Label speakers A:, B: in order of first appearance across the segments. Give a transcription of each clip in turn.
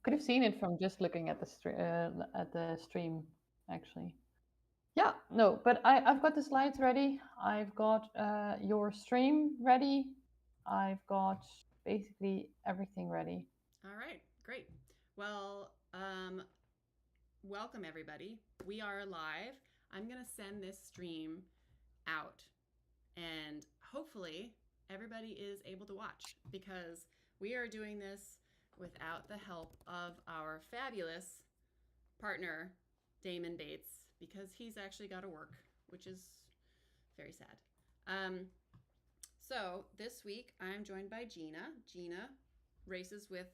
A: Could have seen it from just looking at the stream, actually. Yeah, no, but I've got the slides ready. I've got your stream ready. I've got basically everything ready.
B: All right, great. Well, welcome everybody. We are live. I'm going to send this stream out and hopefully everybody is able to watch because we are doing this without the help of our fabulous partner, Damon Bates, because he's actually got to work, which is very sad. Um, so this week I'm joined by Gina. Gina races with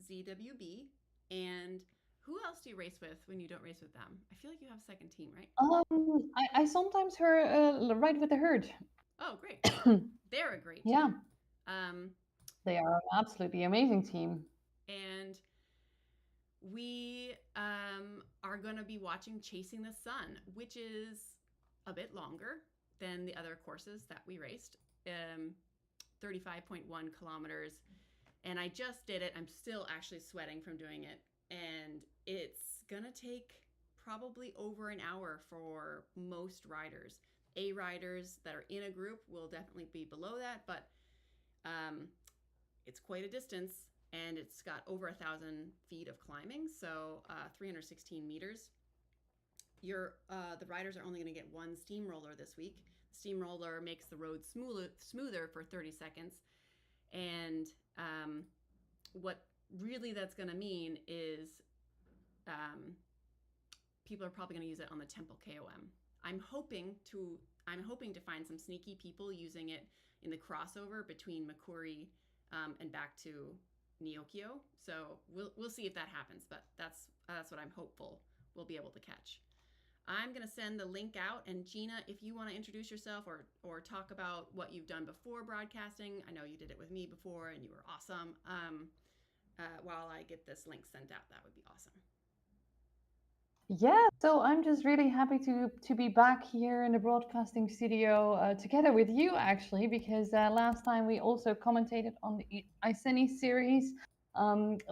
B: ZWB. And who else do you race with when you don't race with them? I feel like you have a second team, right?
A: I sometimes heard ride with the herd.
B: Oh, great. They're a great
A: Yeah,
B: team. Um,
A: they are an absolutely amazing team.
B: and we are going to be watching Chasing the Sun, which is a bit longer than the other courses that we raced. 35.1 kilometers. And I just did it. I'm still actually sweating from doing it. And it's going to take probably over an hour for most riders. A riders that are in a group will definitely be below that, but um, it's quite a distance and it's got over 1,000 feet of climbing, so 316 meters. The riders are only going to get one steamroller this week. The steamroller makes the road smoother for 30 seconds. And what really that's going to mean is um, people are probably going to use it on the Temple KOM. I'm hoping to find some sneaky people using it in the crossover between Makuri and back to Neokyo. So we'll see if that happens, but that's what I'm hopeful we'll be able to catch. I'm going to send the link out, and Gina, if you want to introduce yourself or talk about what you've done before broadcasting, I know you did it with me before and you were awesome. While I get this link sent out, that would be awesome.
A: Yeah, so I'm just really happy to be back here in the broadcasting studio together with you, actually, because last time we also commentated on the Iceni series.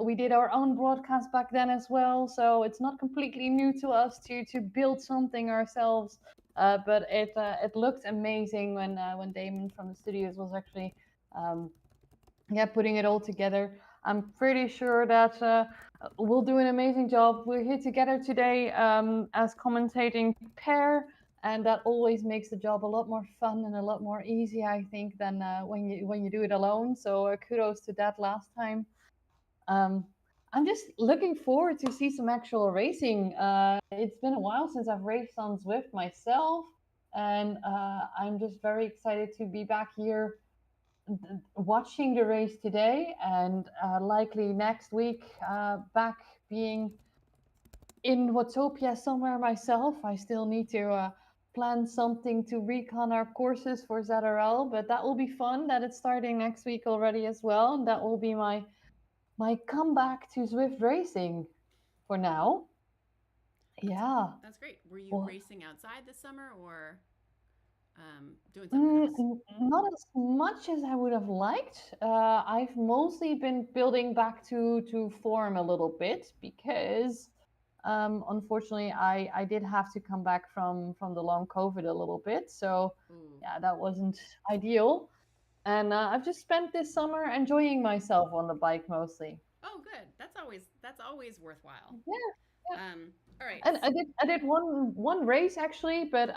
A: We did our own broadcast back then as well, so it's not completely new to us to build something ourselves. But it looked amazing when Damon from the studios was actually um, yeah, putting it all together. I'm pretty sure that we'll do an amazing job. We're here together today as commentating pair, and that always makes the job a lot more fun and a lot more easy, I think, than when you do it alone. So kudos to that last time. Um, I'm just looking forward to see some actual racing. It's been a while since I've raced on Zwift myself, and I'm just very excited to be back here watching the race today and likely next week back being in Watopia somewhere myself. I still need to plan something to recon our courses for ZRL, but that will be fun. That it's starting next week already as well. And that will be my comeback to Zwift racing for now.
B: That's
A: Yeah.
B: that's great. Were you
A: Well,
B: racing outside this summer or doing something else?
A: Not as much as I would have liked. I've mostly been building back to form a little bit because, unfortunately, I did have to come back from the long COVID a little bit. So,
B: Ooh.
A: yeah, that wasn't ideal. And I've just spent this summer enjoying myself on the bike mostly.
B: Oh, good. That's always worthwhile.
A: Yeah, yeah.
B: Um, all right.
A: And I did one race actually, but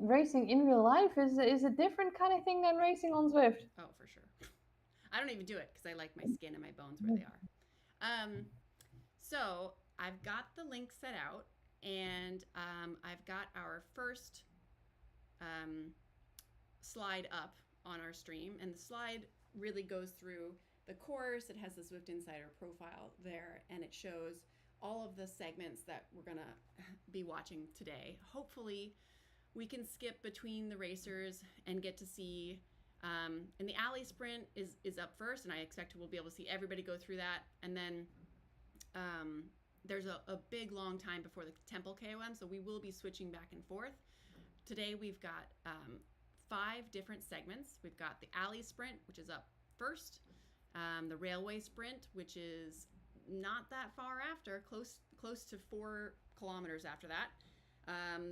A: racing in real life is a different kind of thing than racing on Zwift.
B: Oh, for sure. I don't even do it because I like my skin and my bones where they are. So I've got the link set out, and I've got our first um, slide up on our stream, and the slide really goes through the course. It has the Zwift Insider profile there, and it shows all of the segments that we're gonna be watching today. Hopefully, we can skip between the racers and get to see. And the alley sprint is up first, and I expect we'll be able to see everybody go through that. And then there's a big long time before the Temple KOM, so we will be switching back and forth. Today we've got 5 different segments. We've got the alley sprint, which is up first, the railway sprint, which is not that far after, close to 4 kilometers after that,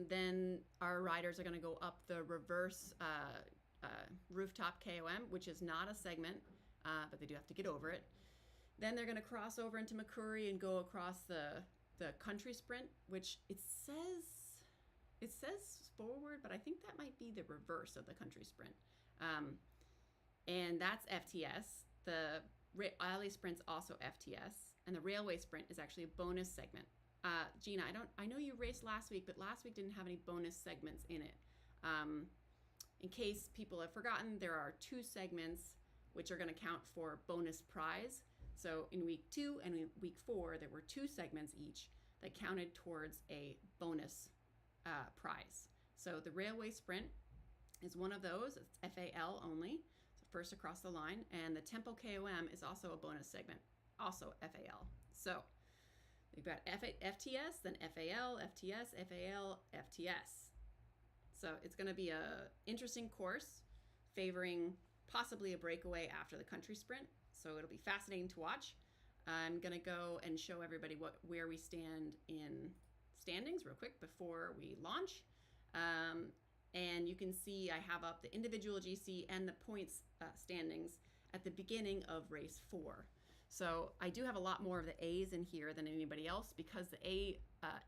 B: then our riders are going to go up the reverse rooftop KOM, which is not a segment, but they do have to get over it. Then they're going to cross over into McCurry and go across the country sprint, which it says forward, but I think that might be the reverse of the country sprint. And that's FTS. The alley sprint's also FTS, and the railway sprint is actually a bonus segment. Gina, I know you raced last week, but last week didn't have any bonus segments in it. In case people have forgotten, there are 2 segments which are going to count for bonus prize. So in week 2 and in week 4, there were 2 segments each that counted towards a bonus prize. So the railway sprint is one of those. It's FAL only, so first across the line. And the Tempo KOM is also a bonus segment, also FAL. So we've got FTS, then FAL, FTS, FAL, FTS. So it's going to be a interesting course, favoring possibly a breakaway after the country sprint. So it'll be fascinating to watch. I'm going to go and show everybody where we stand in standings real quick before we launch. And you can see I have up the individual GC and the points standings at the beginning of race 4. So I do have a lot more of the A's in here than anybody else because the A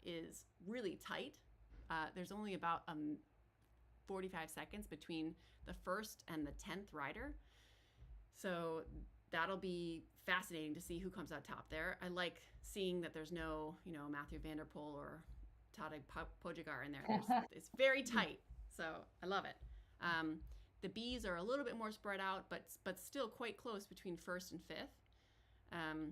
B: is really tight. There's only about 45 seconds between the first and the 10th rider. So that'll be fascinating to see who comes out top there. I like seeing that there's no, Matthew van der Poel or Tadej Pogacar in there. It's very tight, so I love it. The B's are a little bit more spread out, but still quite close between first and 5th.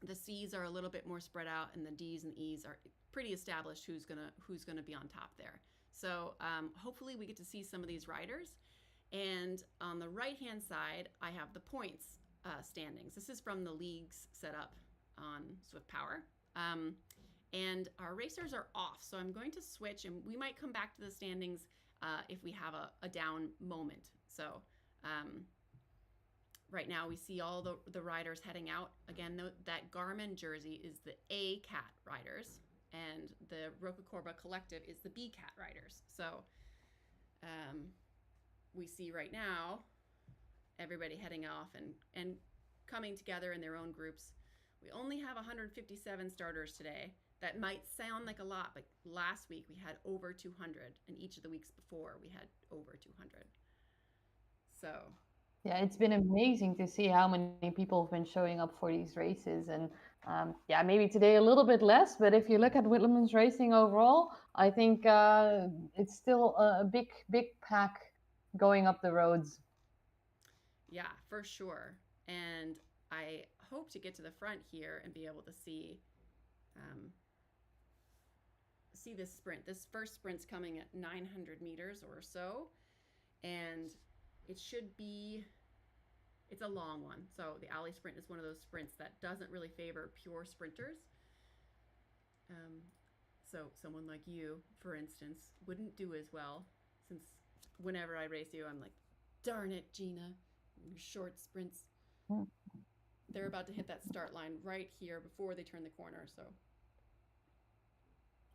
B: The C's are a little bit more spread out, and the D's and E's are pretty established who's gonna be on top there. So hopefully we get to see some of these riders. And on the right-hand side, I have the points standings. This is from the leagues set up on Swift Power. And our racers are off, so I'm going to switch, and we might come back to the standings if we have a down moment. So right now we see all the riders heading out. Again, that Garmin jersey is the A Cat riders, and the Roca Corba Collective is the B Cat riders. So we see right now everybody heading off and coming together in their own groups. We only have 157 starters today. That might sound like a lot, but last week we had over 200, and each of the weeks before we had over 200. So
A: yeah, it's been amazing to see how many people have been showing up for these races. And yeah, maybe today a little bit less, but if you look at Whitleman's racing overall, I think it's still a big pack going up the roads.
B: Yeah, for sure. And I hope to get to the front here and be able to see this sprint. This first sprint's coming at 900 meters or so, and it's a long one. So the alley sprint is one of those sprints that doesn't really favor pure sprinters. So someone like you, for instance, wouldn't do as well, since whenever I race you, I'm like, darn it, Gina, your short sprints. They're about to hit that start line right here before they turn the corner. So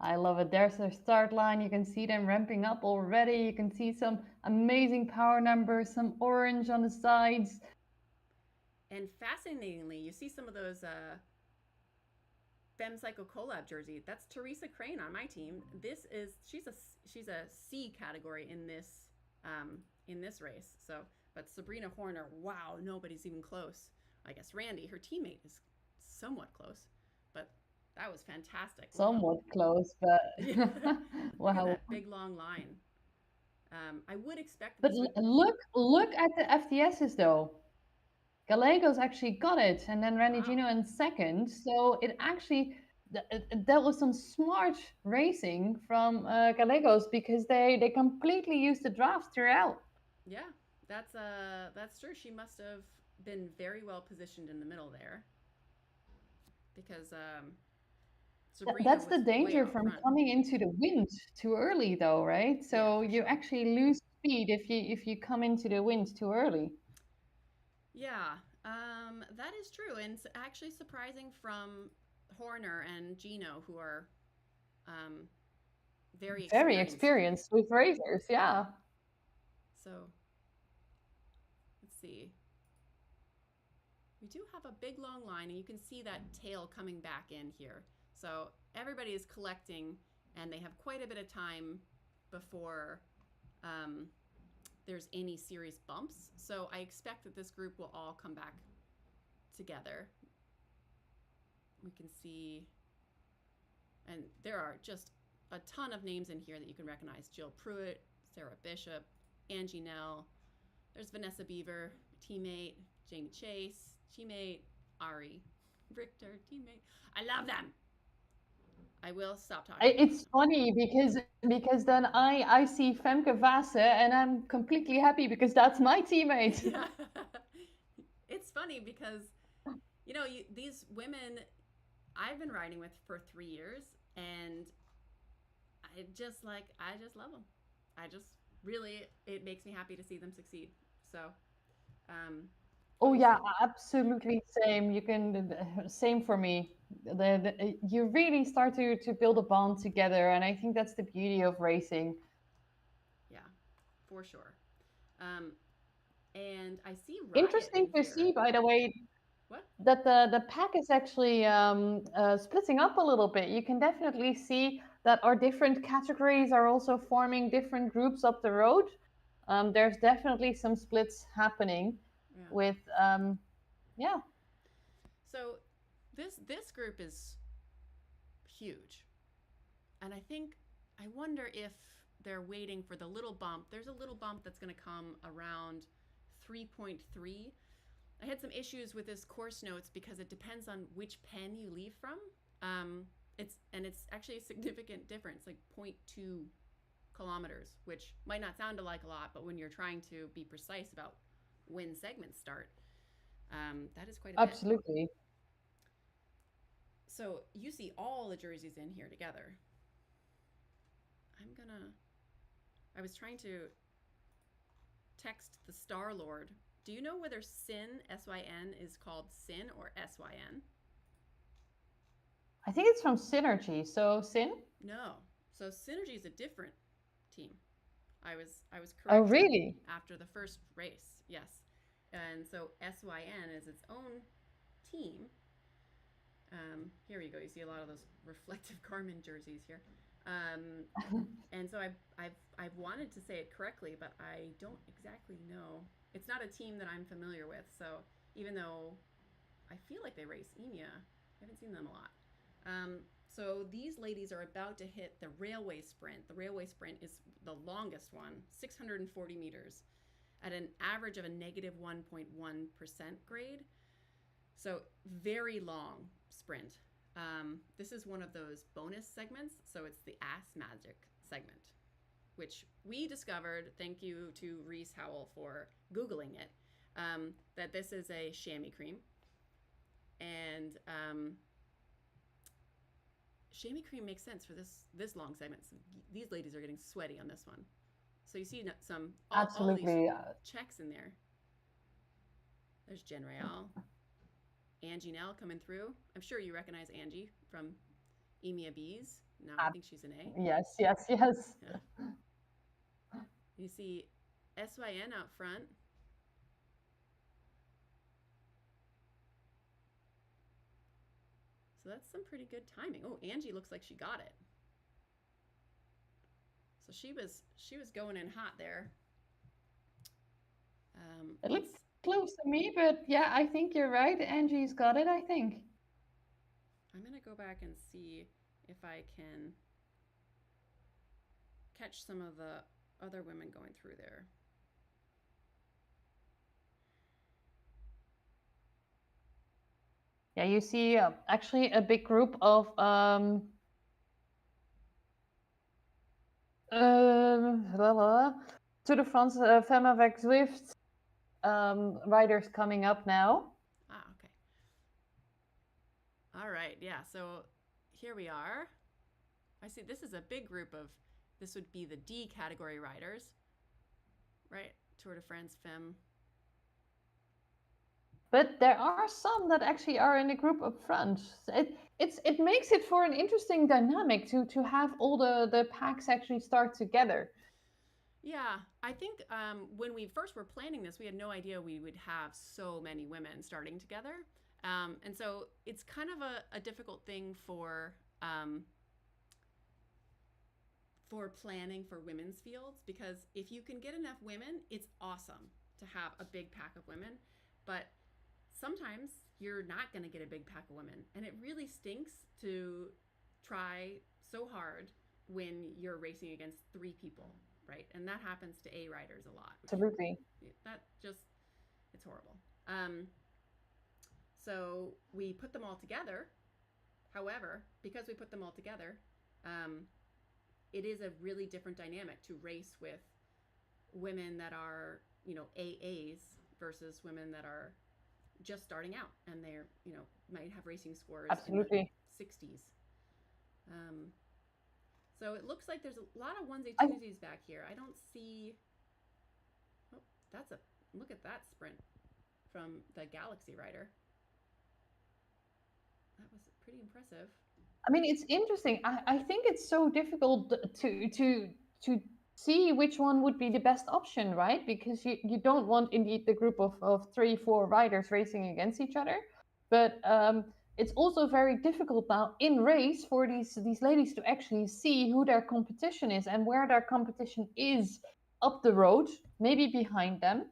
A: I love it. There's their start line. You can see them ramping up already. You can see some amazing power numbers, some orange on the sides.
B: And fascinatingly, you see some of those Fem Psycho Collab jersey. That's Teresa Crane on my team. She's a C category in this race. So, but Sabrina Horner, wow, nobody's even close. I guess Randy, her teammate, is somewhat close, but that was fantastic.
A: Somewhat close, but
B: wow,
A: wow.
B: that big long line. I would expect.
A: But look at the FTSs though. Gallegos actually got it, and then Randy Gino in second. So it actually that was some smart racing from Gallegos, because they completely used the draft throughout.
B: Yeah, that's true. She must have been very well positioned in the middle there, because
A: that's the danger from coming into the wind too early, though, right? So yeah, you actually lose speed if you come into the wind too early.
B: Yeah. That is true, and it's actually surprising from Horner and Gino, who are um, very
A: Very
B: experienced.
A: experienced with racers,
B: Yeah.
A: yeah.
B: So let's see. We do have a big long line, and you can see that tail coming back in here. So everybody is collecting, and they have quite a bit of time before um, there's any serious bumps. So I expect that this group will all come back together. We can see, and there are just a ton of names in here that you can recognize: Jill Pruitt, Sarah Bishop, Angie Nell. There's Vanessa Beaver, teammate, Jamie Chase, teammate, Ari, Richter, teammate. I love them. I will stop talking about
A: It's funny because then I see Femke Vase and I'm completely happy because that's my teammate.
B: them. It's funny because these women I've been riding with for 3 years, and I just love them. I just really, it makes me happy to see them succeed. So, um,
A: Oh yeah,
B: obviously,
A: absolutely same. You can same for me. You really start to build a bond together, and I think that's the beauty of racing.
B: yeah, for sure. Um, and I see Riot
A: Interesting
B: in
A: to
B: here.
A: see, by the way,
B: What?
A: that the pack is actually splitting up a little bit. You can definitely see that our different categories are also forming different groups up the road. There's definitely some splits happening
B: Yeah.
A: with yeah.
B: So this group is huge, and I wonder if they're waiting for the little bump. There's a little bump that's going to come around 3.3. I had some issues with this course notes because it depends on which pen you leave from. It's actually a significant difference, like zero point 0.2 kilometers, which might not sound like a lot, but when you're trying to be precise about when segments start, that is quite a bit.
A: Absolutely.
B: So you see all the jerseys in here together. I'm gonna. I was trying to text the Star Lord. Do you know whether Sin SYN is called Sin or SYN?
A: I think it's from Synergy. So Sin?
B: No. So Synergy is a different team. I was
A: Oh,
B: corrected
A: really?
B: after the first race. Yes. And so SYN is its own team. Here you go. You see a lot of those reflective Garmin jerseys here. Um, and so I've wanted to say it correctly, but I don't exactly know. It's not a team that I'm familiar with. So even though I feel like they race EMEA, I haven't seen them a lot. Um, so these ladies are about to hit the railway sprint. The railway sprint is the longest one, 640 meters, at an average of a negative 1.1% grade. So very long sprint. This is one of those bonus segments. So it's the Ass Magic segment, which we discovered, thank you to Reese Howell for Googling it, that this is a chamois cream. And chamois cream makes sense for this long segment. So these ladies are getting sweaty on this one. So you see all these
A: Absolutely.
B: checks in there. There's Jen Real, Angie Nell coming through. I'm sure you recognize Angie from EMEA Bees. Now I think she's an A.
A: Yes, yes, yes.
B: Yeah. You see SYN out front. So that's some pretty good timing. Oh, Angie looks like she got it. So she was going in hot there.
A: It
B: Let's.
A: looked close to me, but yeah, I think you're right. Angie's got it, I think.
B: I'm gonna go back and see if I can catch some of the other women going through there.
A: Yeah, you see actually a big group of Tour de France Femme avec Zwift riders coming up now.
B: Ah, okay. All right, yeah. So here we are. I see this is a big group of. This would be the D category riders, right? Tour de France Femme.
A: but there are some that actually are in the group up front. It makes it for an interesting dynamic to have all the packs actually start together.
B: Yeah, I think when we first were planning this, we had no idea we would have so many women starting together. And so it's kind of a difficult thing for planning for women's fields, because if you can get enough women, it's awesome to have a big pack of women. But sometimes you're not going to get a big pack of women. And it really stinks to try so hard when you're racing against three people, right? And that happens to A riders a lot, which
A: Absolutely.
B: that just, it's horrible. Um, so we put them all together. However, because we put them all together, um, it is a really different dynamic to race with women that are, AAs versus women that are just starting out, and they're, might have racing scores in the
A: Absolutely.
B: 60s. Um, so it looks like there's a lot of onesie
A: I,
B: twosies back here. I don't see. Oh, that's a look at that sprint from the Galaxy rider. That was pretty impressive.
A: I mean, it's interesting. I think it's so difficult to see which one would be the best option, right? Because you don't want indeed the group of three, four riders racing against each other. But it's also very difficult now in race for these ladies to actually see who their competition is and where their competition is up the road, maybe behind them.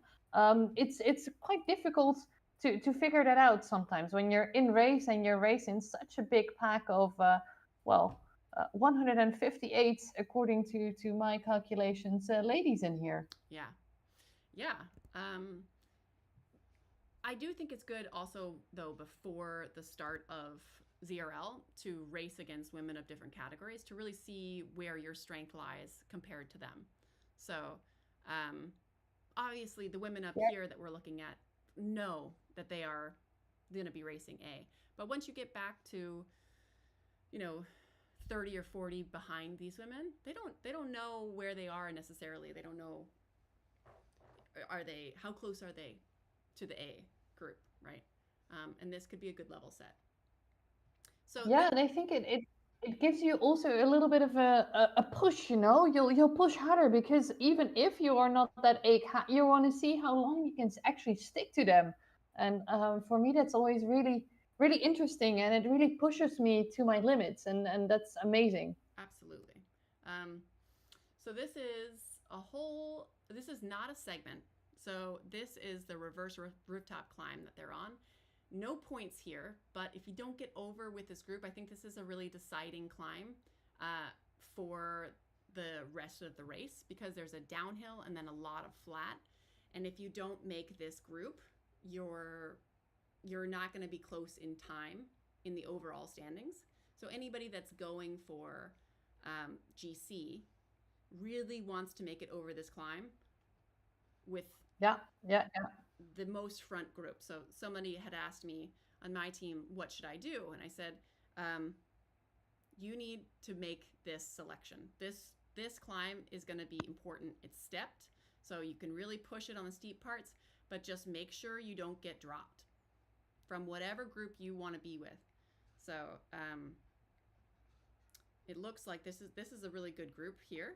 A: It's quite difficult to figure that out sometimes when you're in race and you're racing such a big pack of well 158 according to my calculations ladies in here.
B: Yeah, yeah. Um, I do think it's good also, though, before the start of ZRL to race against women of different categories to really see where your strength lies compared to them. So, um, obviously, the women up
A: Yeah.
B: here that we're looking at know that they are going to be racing A. But once you get back to, you know, 30 or 40 behind these women, they don't know where they are necessarily. They don't know, are they, how close are they to the A group, right? And this could be a good level set. So
A: Yeah,
B: this,
A: and I think it gives you also a little bit of a push, you know. You'll push harder because even if you are not that ache, you want to see how long you can actually stick to them. And for me, that's always really interesting, and it really pushes me to my limits, and that's amazing.
B: absolutely. Um, so this is not a segment. So this is the reverse rooftop climb that they're on. No points here, but if you don't get over with this group, I think this is a really deciding climb for the rest of the race, because there's a downhill and then a lot of flat. And if you don't make this group, you're you're not going to be close in time in the overall standings. So anybody that's going for GC really wants to make it over this climb with
A: Yeah, yeah, yeah.
B: the most front group. So somebody had asked me on my team, what should I do? And I said, you need to make this selection. This climb is going to be important. It's stepped, so you can really push it on the steep parts, but just make sure you don't get dropped from whatever group you want to be with. So it looks like this is a really good group here,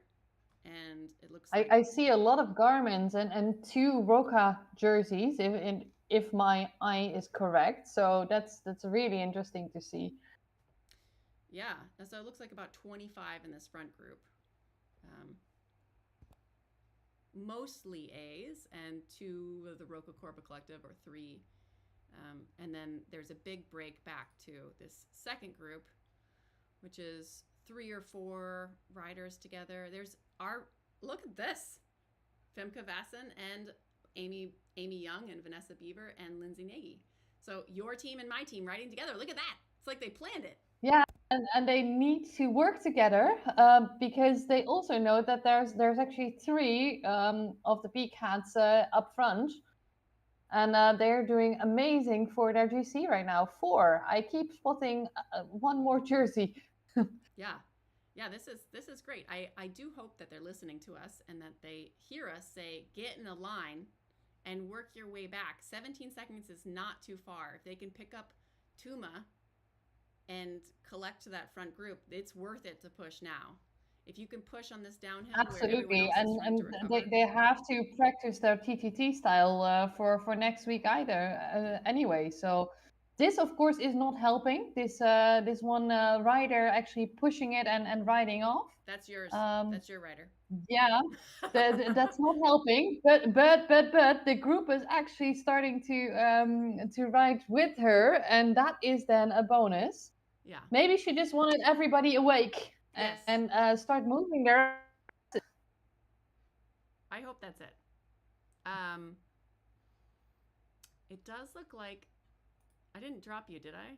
B: and it looks like
A: I see a lot of garments and two Roca jerseys, if my eye is correct. So that's really interesting to see.
B: yeah. So it looks like about 25 in this front group. Um, Mostly A's and two of the Roca Corba Collective, or three. And then there's a big break back to this second group, which is three or four riders together. There's our look at this, Femke Vassen and Amy Young and Vanessa Beaver and Lindsay Nagy. So your team and my team riding together. Look at that. It's like they planned it.
A: Yeah, and they need to work together because they also know that there's actually three of the big cats up front, and they're doing amazing for their GC right now. Four. I keep spotting one more jersey.
B: Yeah. Yeah, this is great. I do hope that they're listening to us and that they hear us say, get in a line and work your way back. 17 seconds is not too far. If they can pick up Tuma and collect to that front group, it's worth it to push now. If you can push on this downhill where everyone
A: Absolutely,
B: else is trying to
A: and
B: recover.
A: they have to practice their TTT style for next week either anyway. So this, of course, is not helping. This one rider actually pushing it and riding off.
B: That's yours.
A: Um,
B: That's your rider.
A: yeah, that's not helping. But the group is actually starting to ride with her, and that is then a bonus.
B: Yeah.
A: Maybe she just wanted everybody awake
B: Yes.
A: and start moving their.
B: I hope that's it. Um, it does look like I didn't drop you, did I?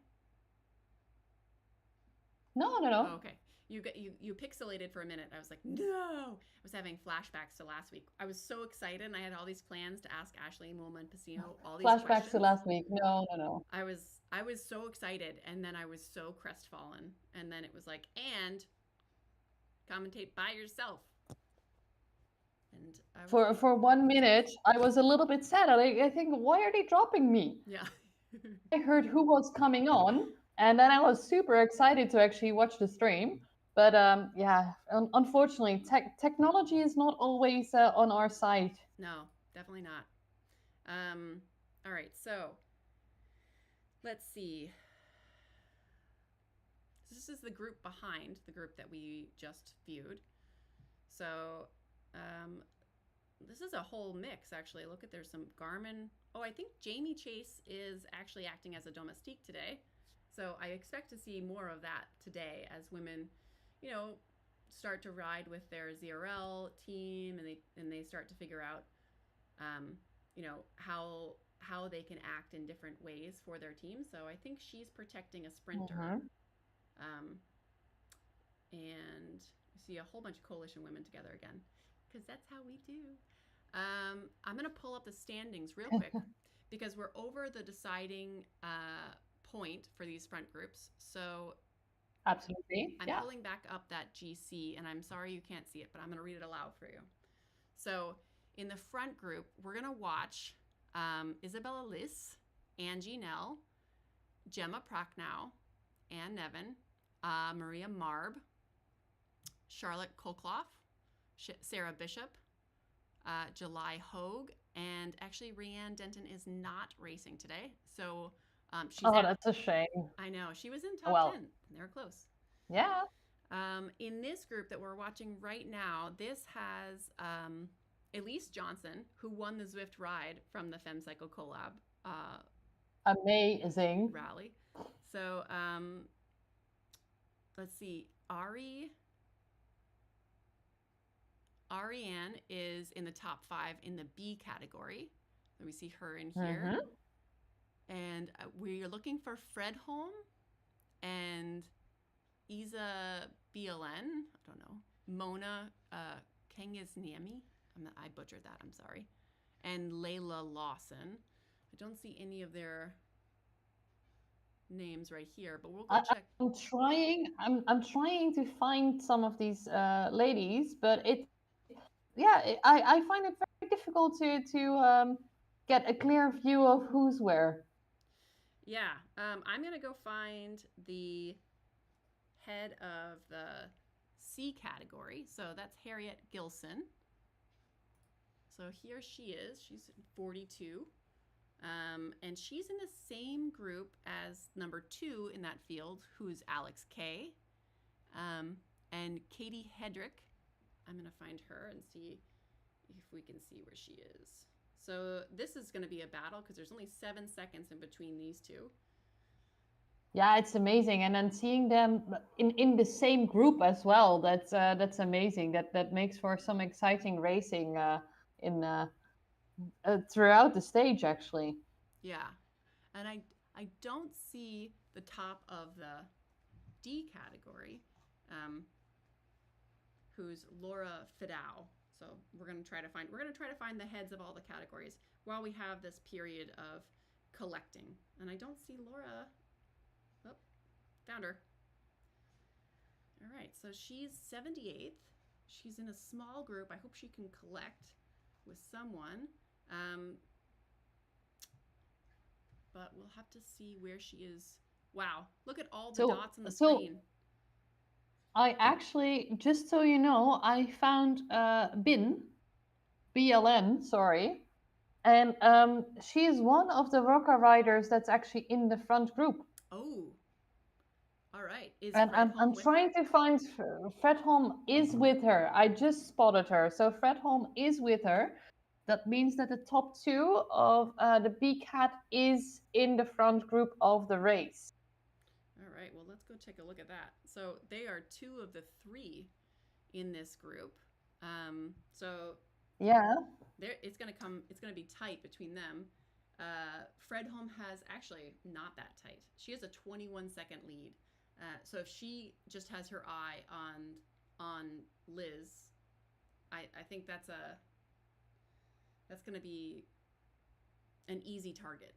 A: No, no, no.
B: Oh, okay. You pixelated for a minute. I was like, no. I was having flashbacks to last week. I was so excited, and I had all these plans to ask Ashley, Moma, and Pacino all these
A: Flashbacks
B: questions.
A: to last week. No, no, no.
B: I was so excited, and then I was so crestfallen, and then it was like, and commentate by yourself. And
A: For 1 minute, I was a little bit sad. I think, why are they dropping me?
B: yeah.
A: I heard who was coming on, and then I was super excited to actually watch the stream. But yeah, unfortunately, technology is not always on our side.
B: No, definitely not. All right, so let's see. This is the group behind the group that we just viewed. So this is a whole mix, actually. Look at, there's some Garmin. Oh, I think Jamie Chase is actually acting as a domestique today. So I expect to see more of that today as women, you know, start to ride with their ZRL team, and they start to figure out, you know, how they can act in different ways for their team. So I think she's protecting a sprinter. And you see a whole bunch of coalition women together again, because that's how we do. I'm going to pull up the standings real quick because we're over the deciding point for these front groups. So
A: absolutely,
B: I'm pulling back up that GC, and I'm sorry you can't see it, but I'm going to read it aloud for you. So in the front group, we're going to watch Isabella Liss, Angie Nell, Gemma Prochnow, Ann Nevin, Maria Marb, Charlotte Kolkloff, Sarah Bishop, July Hogue, and actually Rianne Denton is not racing today. So she's
A: that's a shame.
B: I know. She was in top 10. They were close.
A: Yeah.
B: In this group that we're watching right now, this has Elise Johnson, who won the Zwift ride from the FemCycle Collab
A: amazing
B: rally. So let's see. Ariane is in the top 5 in the B category. We see her in here. And we're looking for Fred Holm and Isa BLN. I don't know. Mona Kangisniemi. I butchered that. I'm sorry. And Layla Lawson. I don't see any of their names right here, but we'll go check.
A: I'm trying to find some of these ladies, but I find it very difficult to get a clear view of who's where.
B: Yeah, I'm gonna go find the head of the C category. So that's Harriet Gilson. So here she is. She's 42. And she's in the same group as number 2 in that field, who's Alex Kay. And Katie Hedrick. I'm going to find her and see if we can see where she is. So this is going to be a battle because there's only 7 seconds in between these two.
A: Yeah, it's amazing, and then seeing them in the same group as well. That's amazing. That makes for some exciting racing throughout the stage, actually.
B: Yeah, and I don't see the top of the D category, who's Laura Fidao. So we're gonna try to find the heads of all the categories while we have this period of collecting. And I don't see Laura. Oh, found her. All right, so she's 78th. She's in a small group. I hope she can collect with someone. but we'll have to see where she is. Wow, look at all the
A: So,
B: dots on the
A: so
B: screen.
A: I actually, just so you know, I found BLN, sorry, and she is one of the rocker riders that's actually in the front group.
B: Oh, all right. Is
A: And
B: Fred
A: I'm
B: home with her?
A: trying to find Fredholm is with her. I just spotted her. So Fredholm is with her. That means that the top two of the B Cat is in the front group of the race.
B: All right. Well, let's go take a look at that. So they are two of the three in this group. So
A: Yeah.
B: there, it's gonna come. It's gonna be tight between them. Fredholm has actually not that tight. She has a 21-second lead. So if she just has her eye on Liz, I think that's gonna be an easy target.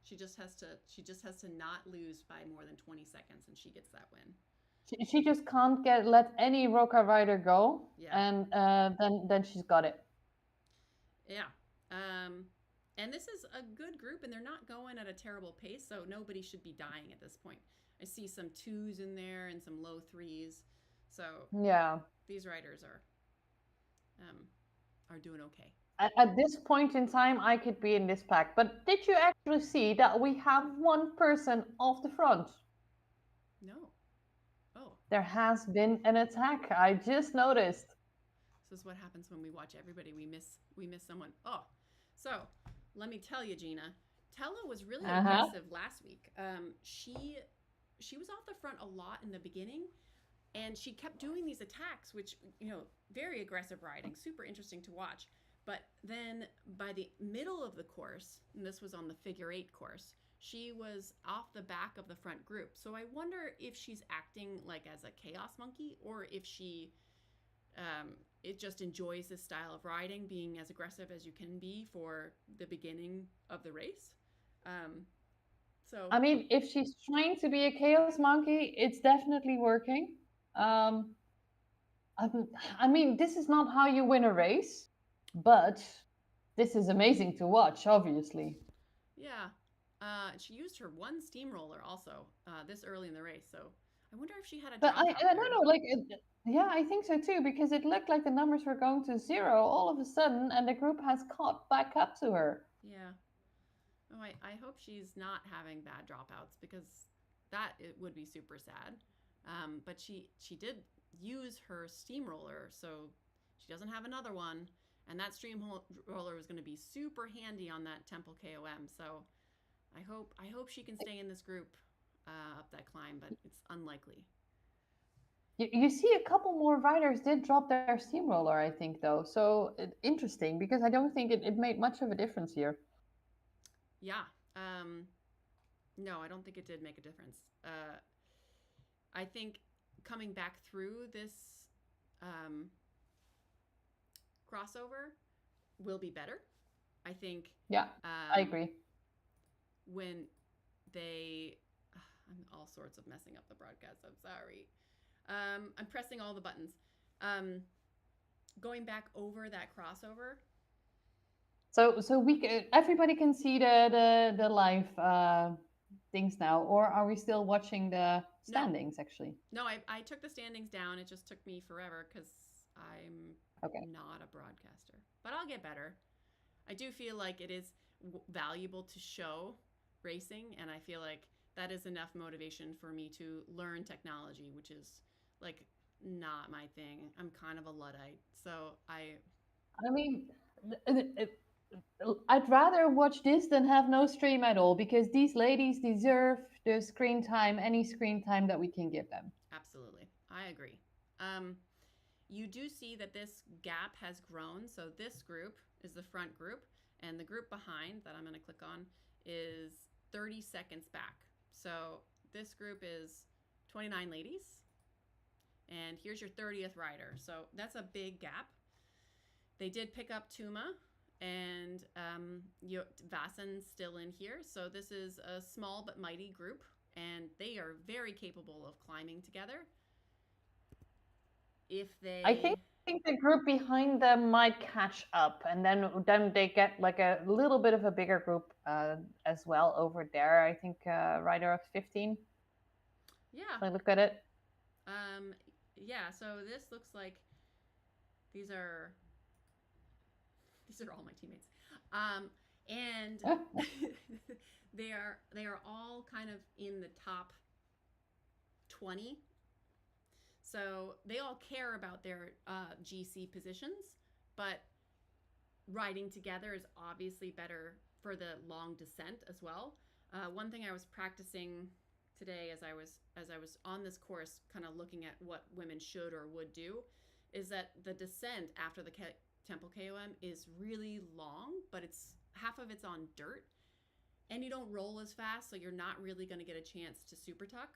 B: She just has to not lose by more than 20 seconds, and she gets that win.
A: She just can't let any rocker rider go,
B: Yeah,
A: and then she's got it.
B: yeah. Um, and this is a good group, and they're not going at a terrible pace, so nobody should be dying at this point. I see some twos in there and some low threes, so
A: Yeah.
B: these riders um, are doing okay.
A: At this point in time, I could be in this pack. But did you actually see that we have one person off the front?
B: No, oh,
A: There has been an attack. I just noticed.
B: this is what happens when we watch everybody. We miss someone. Oh, so let me tell you, Gina. Tella was really
A: Uh huh.
B: aggressive last week. She was off the front a lot in the beginning, and she kept doing these attacks, which very aggressive riding, super interesting to watch. But then by the middle of the course, and this was on the figure eight course, she was off the back of the front group. So I wonder if she's acting like as a chaos monkey, or if she it just enjoys this style of riding, being as aggressive as you can be for the beginning of the race. Um, so
A: I mean, if she's trying to be a chaos monkey, it's definitely working. Um, I mean, this is not how you win a race, but this is amazing to watch, obviously.
B: yeah, she used her one steamroller also this early in the race. So I wonder if she had a
A: But
B: dropout
A: I don't
B: there.
A: know, like, yeah, I think so too, because it looked like the numbers were going to zero all of a sudden, and the group has caught back up to her.
B: Yeah. Oh, I hope she's not having bad dropouts, because that it would be super sad. But she did use her steamroller, so she doesn't have another one, and that steamroller was going to be super handy on that Temple KOM. So I hope she can stay in this group up that climb, but it's unlikely.
A: You see, a couple more riders did drop their steamroller, I think, though. So interesting, because I don't think it made much of a difference here.
B: Yeah. No, I don't think it did make a difference. I think coming back through this um, crossover will be better. I think
A: Yeah, I agree.
B: when they, I'm all sorts of messing up the broadcast. I'm sorry. I'm pressing all the buttons. Um, Going back over that crossover.
A: So everybody can see the live things now, or are we still watching the
B: No,
A: standings actually?
B: no, I took the standings down. It just took me forever because I'm
A: Okay.
B: not a broadcaster, but I'll get better. I do feel like it is valuable to show racing, and I feel like that is enough motivation for me to learn technology, which is like not my thing. I'm kind of a luddite, so
A: I mean, I'd rather watch this than have no stream at all because these ladies deserve the screen time, any screen time that we can give them.
B: absolutely, I agree. Um, you do see that this gap has grown. So this group is the front group, and the group behind that I'm going to click on is 30 seconds back. So this group is 29 ladies, and here's your 30th rider. So that's a big gap. They did pick up Tuma, and Vassen's still in here. So this is a small but mighty group, and they are very capable of climbing together. If
A: I
B: they
A: think. think the group behind them might catch up, and then they get like a little bit of a bigger group as well over there. I think rider of 15.
B: Yeah.
A: If I look at it.
B: Um, yeah. So this looks like these are these are all my teammates, and they are all kind of in the top 20. So they all care about their GC positions, but riding together is obviously better for the long descent as well. One thing I was practicing today as I was on this course, kind of looking at what women should or would do, is that the descent after the Temple KOM is really long, but it's half of it's on dirt, and you don't roll as fast, so you're not really going to get a chance to super tuck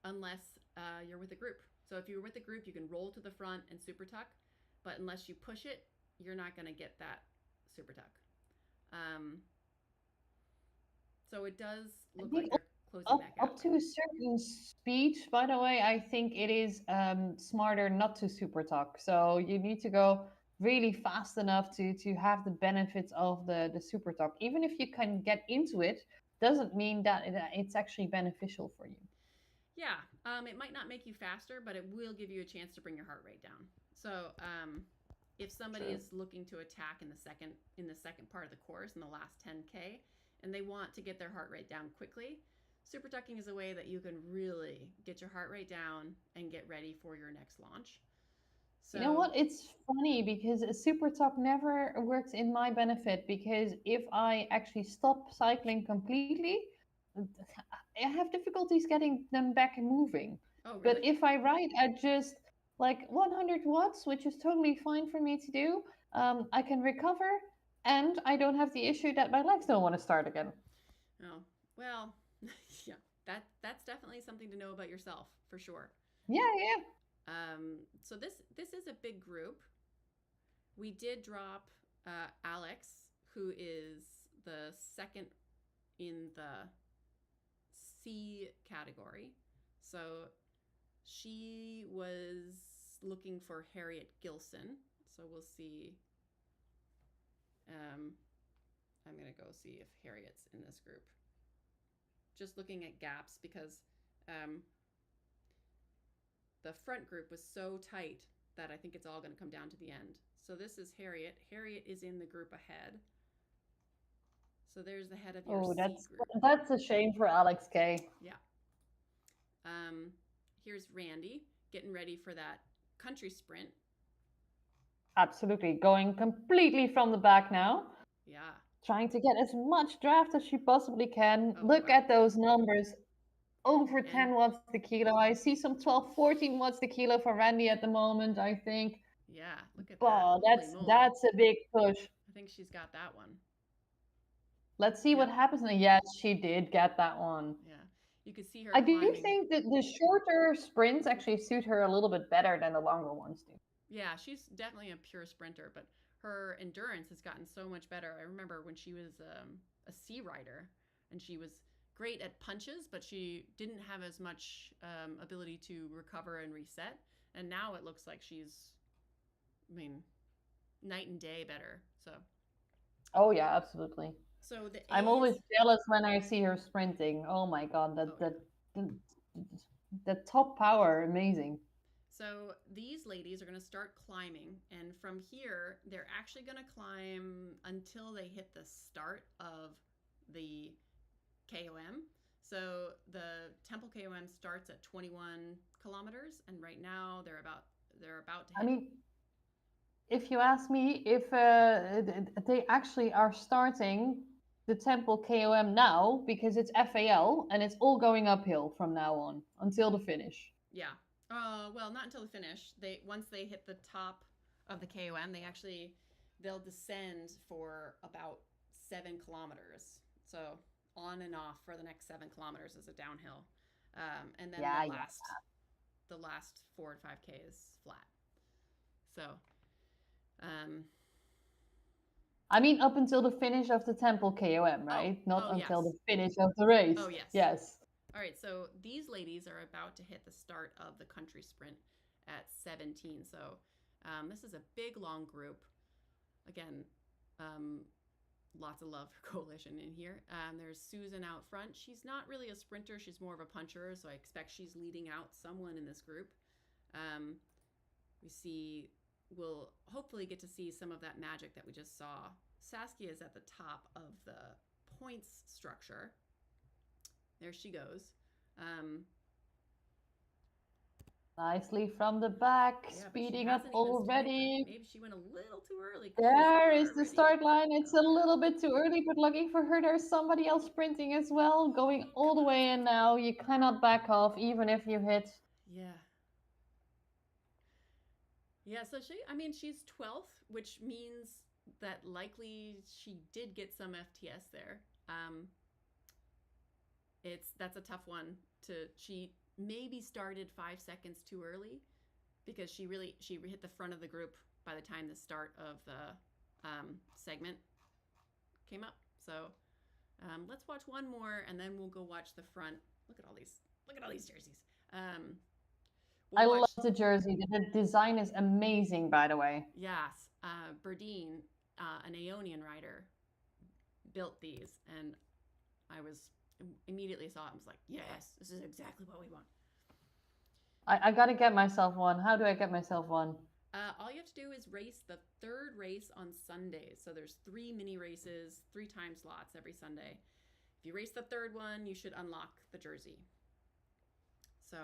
B: unless you're with a group. So if you're with a group, you can roll to the front and super tuck, but unless you push it, you're not going to get that super tuck. Um, so it does
A: I
B: look
A: think
B: like they're closing
A: up
B: that
A: up
B: gap.
A: to a certain speed, by the way, I think it is smarter not to super talk. So you need to go really fast enough to have the benefits of the super talk. Even if you can get into it, doesn't mean that it's actually beneficial for you.
B: Yeah, it might not make you faster, but it will give you a chance to bring your heart rate down. So if somebody
A: True.
B: is looking to attack in the second part of the course in the last 10K, and they want to get their heart rate down quickly, super tucking is a way that you can really get your heart rate down and get ready for your next launch.
A: You know
B: So,
A: what? It's funny because a super talk never works in my benefit because if I actually stop cycling completely, I have difficulties getting them back and moving.
B: oh
A: But
B: really?
A: if I ride at just like 100 watts, which is totally fine for me to do, I can recover and I don't have the issue that my legs don't want to start again.
B: Oh well, yeah. That's definitely something to know about yourself for sure.
A: Yeah, yeah.
B: So this is a big group. We did drop Alex, who is the second in the C category. So she was looking for Harriet Gilson. So we'll see. Um, I'm going to go see if Harriet's in this group. Just looking at gaps because um, the front group was so tight that I think it's all going to come down to the end. So this is Harriet. Harriet is in the group ahead. So there's the head of your
A: Oh,
B: C group.
A: that's a shame for Alex K.
B: Yeah. Um, here's Randy getting ready for that country sprint.
A: Absolutely. Going completely from the back now.
B: Yeah.
A: Trying to get as much draft as she possibly can.
B: Oh,
A: Look
B: wow.
A: at those numbers. Over
B: And
A: 10 watts the kilo. I see some 12, 14 watts the kilo for Randy at the moment, I think.
B: yeah, look at that.
A: Wow,
B: Holy moly.
A: that's a big push.
B: I think she's got that one.
A: Let's see what
B: Yep.
A: happens. And yes, she did get that one.
B: Yeah. You could see her
A: I do
B: climbing.
A: think that the shorter sprints actually suit her a little bit better than the longer ones do.
B: Yeah, she's definitely a pure sprinter, but her endurance has gotten so much better. I remember when she was a sea rider and she was great at punches, but she didn't have as much ability to recover and reset. And now it looks like she's, I mean, night and day better.
A: Oh yeah, absolutely.
B: So the
A: I'm
B: A's,
A: always jealous when I see her sprinting. Oh my god,
B: oh
A: that
B: yeah.
A: the, the top power, amazing.
B: So these ladies are going to start climbing, and from here, they're actually going to climb until they hit the start of the KOM. So the Temple KOM starts at 21 kilometers, and right now they're about to
A: I
B: hit.
A: mean, if you ask me if they actually are starting the Temple KOM now because it's FAL and it's all going uphill from now on until the finish.
B: Yeah. Well, not until the finish. They once they hit the top of the KOM, they'll descend for about 7 kilometers. So on and off for the next 7 kilometers is a downhill, and then
A: Yeah,
B: the
A: yeah.
B: last 4 to 5K is flat. So um,
A: I mean, up until the finish of the Temple KOM,
B: oh
A: right? Not
B: oh
A: until
B: yes
A: the finish of the race.
B: oh yes.
A: Yes.
B: All right, so these ladies are about to hit the start of the country sprint, at 17. So this is a big, long group. Again, lots of love for Coalition in here. There's Susan out front. She's not really a sprinter. She's more of a puncher, so I expect she's leading out someone in this group. We'll hopefully get to see some of that magic that we just saw. Saskia is at the top of the points structure. There she goes.
A: Nicely from the back,
B: Yeah,
A: speeding up already.
B: Maybe she went a little too early.
A: There is the start line. It's a little bit too early, but lucky for her, there's somebody else sprinting as well, going all the way in now. You cannot back off, even if you hit.
B: Yeah. Yeah, so she's 12th, which means that likely she did get some FTS there. That's a tough one she maybe started 5 seconds too early because she hit the front of the group by the time the start of the segment came up. So let's watch one more and then we'll go watch the front. Look at all these jerseys.
A: I love the jersey. The design is amazing, by the way.
B: Yes. Berdine, an Aeonian rider, built these, and I immediately saw it and was like, yes, this is exactly what we want.
A: I got to get myself one. How do I get myself one?
B: All you have to do is race the third race on Sundays. So there's 3 mini races, 3 time slots every Sunday. If you race the third one, you should unlock the jersey. So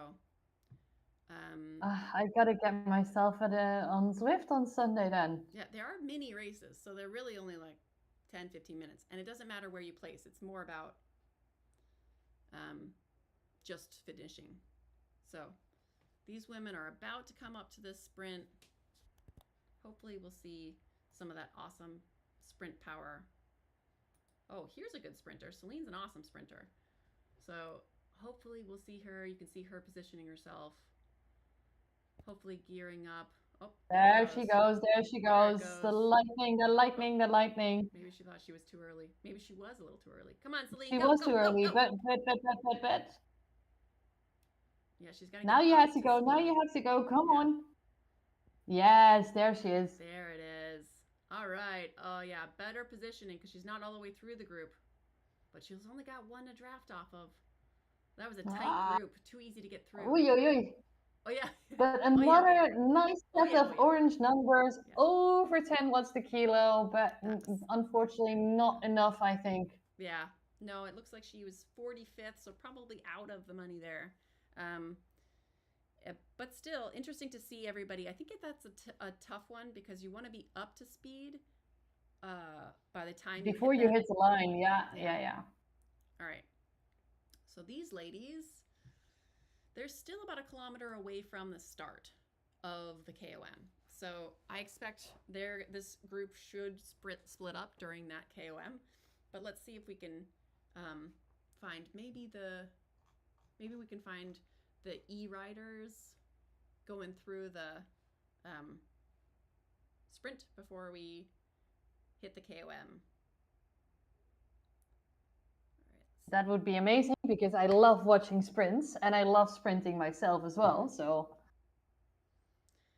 A: I gotta get myself on Zwift on Sunday then.
B: Yeah, there are mini races, so they're really only like 10-15 minutes, and it doesn't matter where you place. It's more about just finishing. So these women are about to come up to this sprint. Hopefully we'll see some of that awesome sprint power. Oh, here's a good sprinter. Celine's an awesome sprinter. So hopefully we'll see her. You can see her positioning herself. Hopefully gearing up. Oh,
A: there she goes. There she goes. The lightning, the lightning, the lightning.
B: Maybe she thought she was too early. Maybe she was a little too early. Come on, Celine.
A: She was too early, but.
B: Yeah, she's got to
A: Now you have to go. Now you have to go. Come on. Yes, there she is.
B: There it is. All right. Oh, yeah. Better positioning because she's not all the way through the group. But she's only got one to draft off of. That was a tight group. Too easy to get through.
A: Oy, oy, oy.
B: Oh, yeah.
A: But another nice set of orange numbers. Yeah. Over 10 watts the kilo, but unfortunately not enough, I think.
B: Yeah. No, it looks like she was 45th, so probably out of the money there. But still, interesting to see everybody. I think that's a tough one because you want to be up to speed by the time
A: before you hit the line. Yeah.
B: All right. So these ladies, they're still about 1 kilometer away from the start of the KOM. So I expect this group should split up during that KOM. But let's see if we can find maybe we can find the e-riders going through the sprint before we hit the KOM.
A: That would be amazing because I love watching sprints and I love sprinting myself as well. So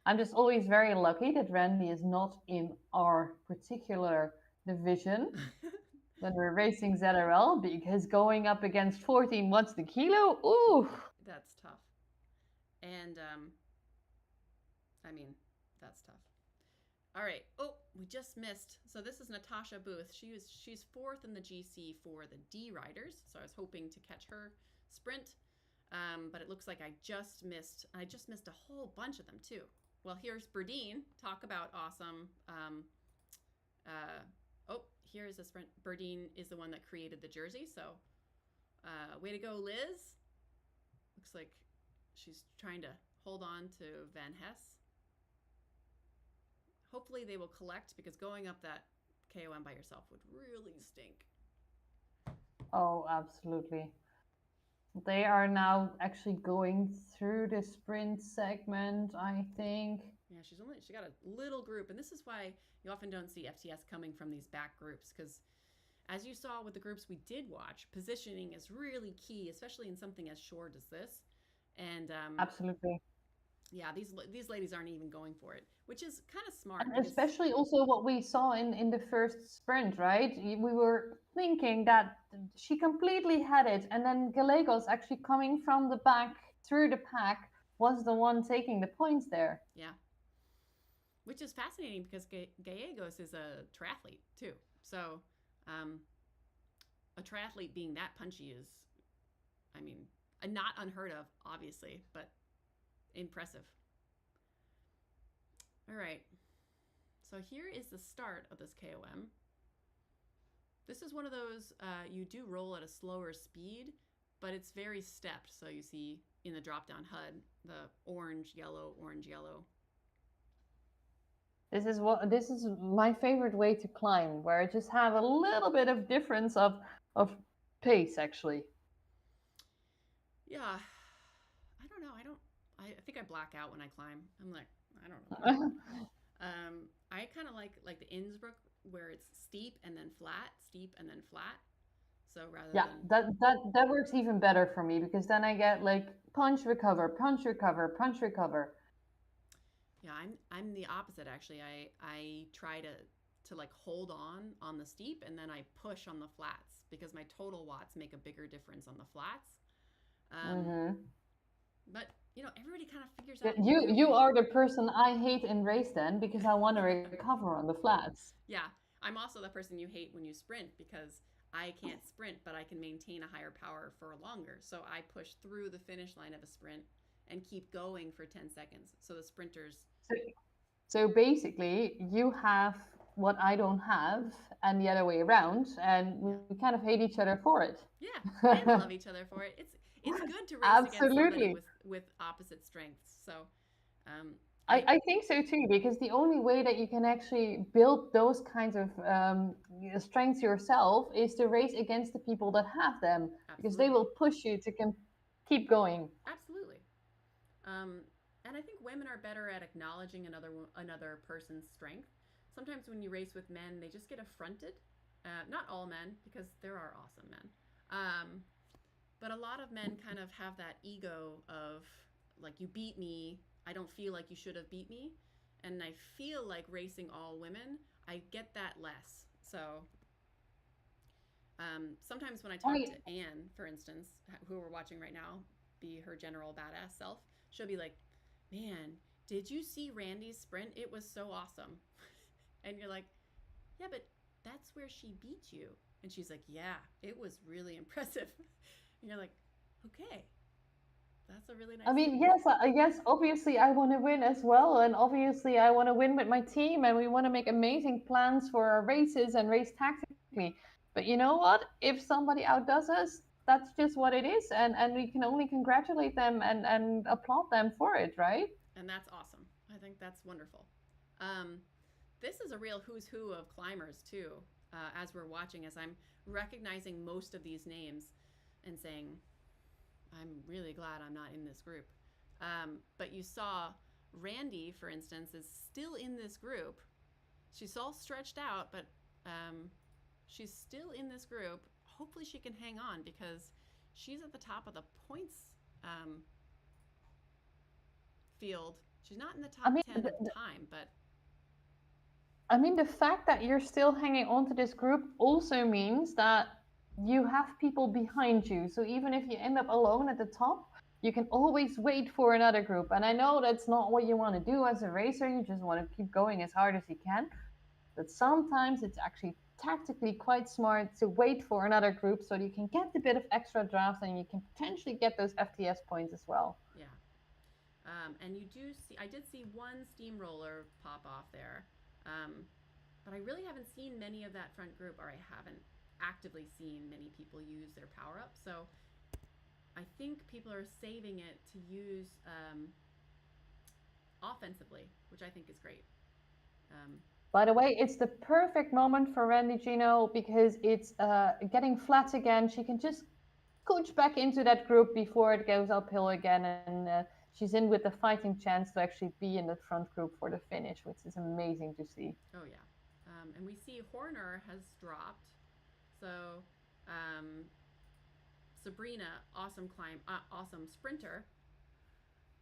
A: I'm just always very lucky that Randy is not in our particular division when we're racing ZRL, because going up against 14 watts the kilo, ooh.
B: That's tough. And that's tough. All right. Oh, we just missed. So this is Natasha Booth. She's 4th in the GC for the D riders. So I was hoping to catch her sprint, but it looks like I just missed a whole bunch of them too. Well, here's Berdine. Talk about awesome. Here's a sprint. Berdine is the one that created the jersey. So way to go, Liz. Looks like she's trying to hold on to Van Hess. Hopefully they will collect, because going up that KOM by yourself would really stink.
A: Oh, absolutely. They are now actually going through the sprint segment, I think.
B: Yeah, she got a little group, and this is why you often don't see FTS coming from these back groups, because as you saw with the groups we did watch, positioning is really key, especially in something as short as this. And
A: absolutely.
B: Yeah, these ladies aren't even going for it, which is kind of smart
A: And
B: because
A: especially also what we saw in the first sprint, right? We were thinking that she completely had it, and then Gallegos actually coming from the back through the pack was the one taking the points there.
B: yeah, which is fascinating because Gallegos is a triathlete too. So um, a triathlete being that punchy is, I mean, not unheard of, obviously, but impressive. All right. So here is the start of this KOM. This is one of those you do roll at a slower speed, but it's very stepped. So you see in the drop down HUD the orange, yellow, orange, yellow.
A: This is my favorite way to climb, where I just have a little bit of difference of pace actually.
B: Yeah, I don't know. I think I black out when I climb. I'm like, I don't know what I'm doing. I kind of like the Innsbruck where it's steep and then flat, steep and then flat. So rather
A: Yeah,
B: than
A: that works even better for me because then I get like punch recover, punch recover, punch recover.
B: yeah, I'm the opposite actually. I try to like hold on the steep and then I push on the flats because my total watts make a bigger difference on the flats. Um,
A: Hmm.
B: but everybody kind of figures out
A: You are the person I hate in race then because I want to recover on the flats.
B: yeah, I'm also the person you hate when you sprint because I can't sprint, but I can maintain a higher power for longer. So I push through the finish line of a sprint and keep going for 10 seconds. So the sprinters,
A: So, so basically, you have what I don't have, and the other way around, and
B: yeah,
A: we kind of hate each other for it.
B: yeah, and love each other for it. It's good to race against somebody
A: Absolutely.
B: with opposite strengths. So um,
A: I think so too, because the only way that you can actually build those kinds of strengths yourself is to race against the people that have them, because they
B: absolutely,
A: will push you to keep going.
B: absolutely. Um, and I think women are better at acknowledging another person's strength. Sometimes when you race with men, they just get affronted. Not all men, because there are awesome men. Um, but a lot of men kind of have that ego of like, you beat me. I don't feel like you should have beat me. And I feel like racing all women, I get that less. So sometimes when I
A: Oh,
B: talk to Anne, for instance, who we're watching right now, be her general badass self, she'll be like, "Man, did you see Randy's sprint? It was so awesome." And you're like, "Yeah, but that's where she beat you." And she's like, "Yeah, it was really impressive." And you're like, "Okay, that's a really
A: I
B: nice
A: mean,
B: thing."
A: yes, obviously I want to win as well, and obviously I want to win with my team, and we want to make amazing plans for our races and race tactically. But you know what? If somebody outdoes us, that's just what it is, and we can only congratulate them and applaud them for it, right?
B: And that's awesome. I think that's wonderful. Um, this is a real who's who of climbers too. As we're watching, as I'm recognizing most of these names and saying, I'm really glad I'm not in this group. But you saw Randy, for instance, is still in this group. She's all stretched out, but she's still in this group. Hopefully, she can hang on because she's at the top of the points um, field. She's not in the
A: I
B: top
A: mean,
B: 10 of time, but
A: the fact that you're still hanging on to this group also means that you have people behind you. So even if you end up alone at the top, you can always wait for another group. And I know that's not what you want to do as a racer. You just want to keep going as hard as you can. But sometimes it's actually tactically quite smart to wait for another group so that you can get a bit of extra drafts and you can potentially get those FTS points as well.
B: yeah. And you do see, I did see one steamroller pop off there, but I really haven't seen many of that front group, or I haven't actively seen many people use their power up. So I think people are saving it to use offensively, which I think is great. Um,
A: By the way, it's the perfect moment for Randy Gino because it's getting flat again. She can just coach back into that group before it goes uphill again, and she's in with the fighting chance to actually be in the front group for the finish, which is amazing to see.
B: oh yeah, and we see Horner has dropped. So Sabrina, awesome climb, awesome sprinter,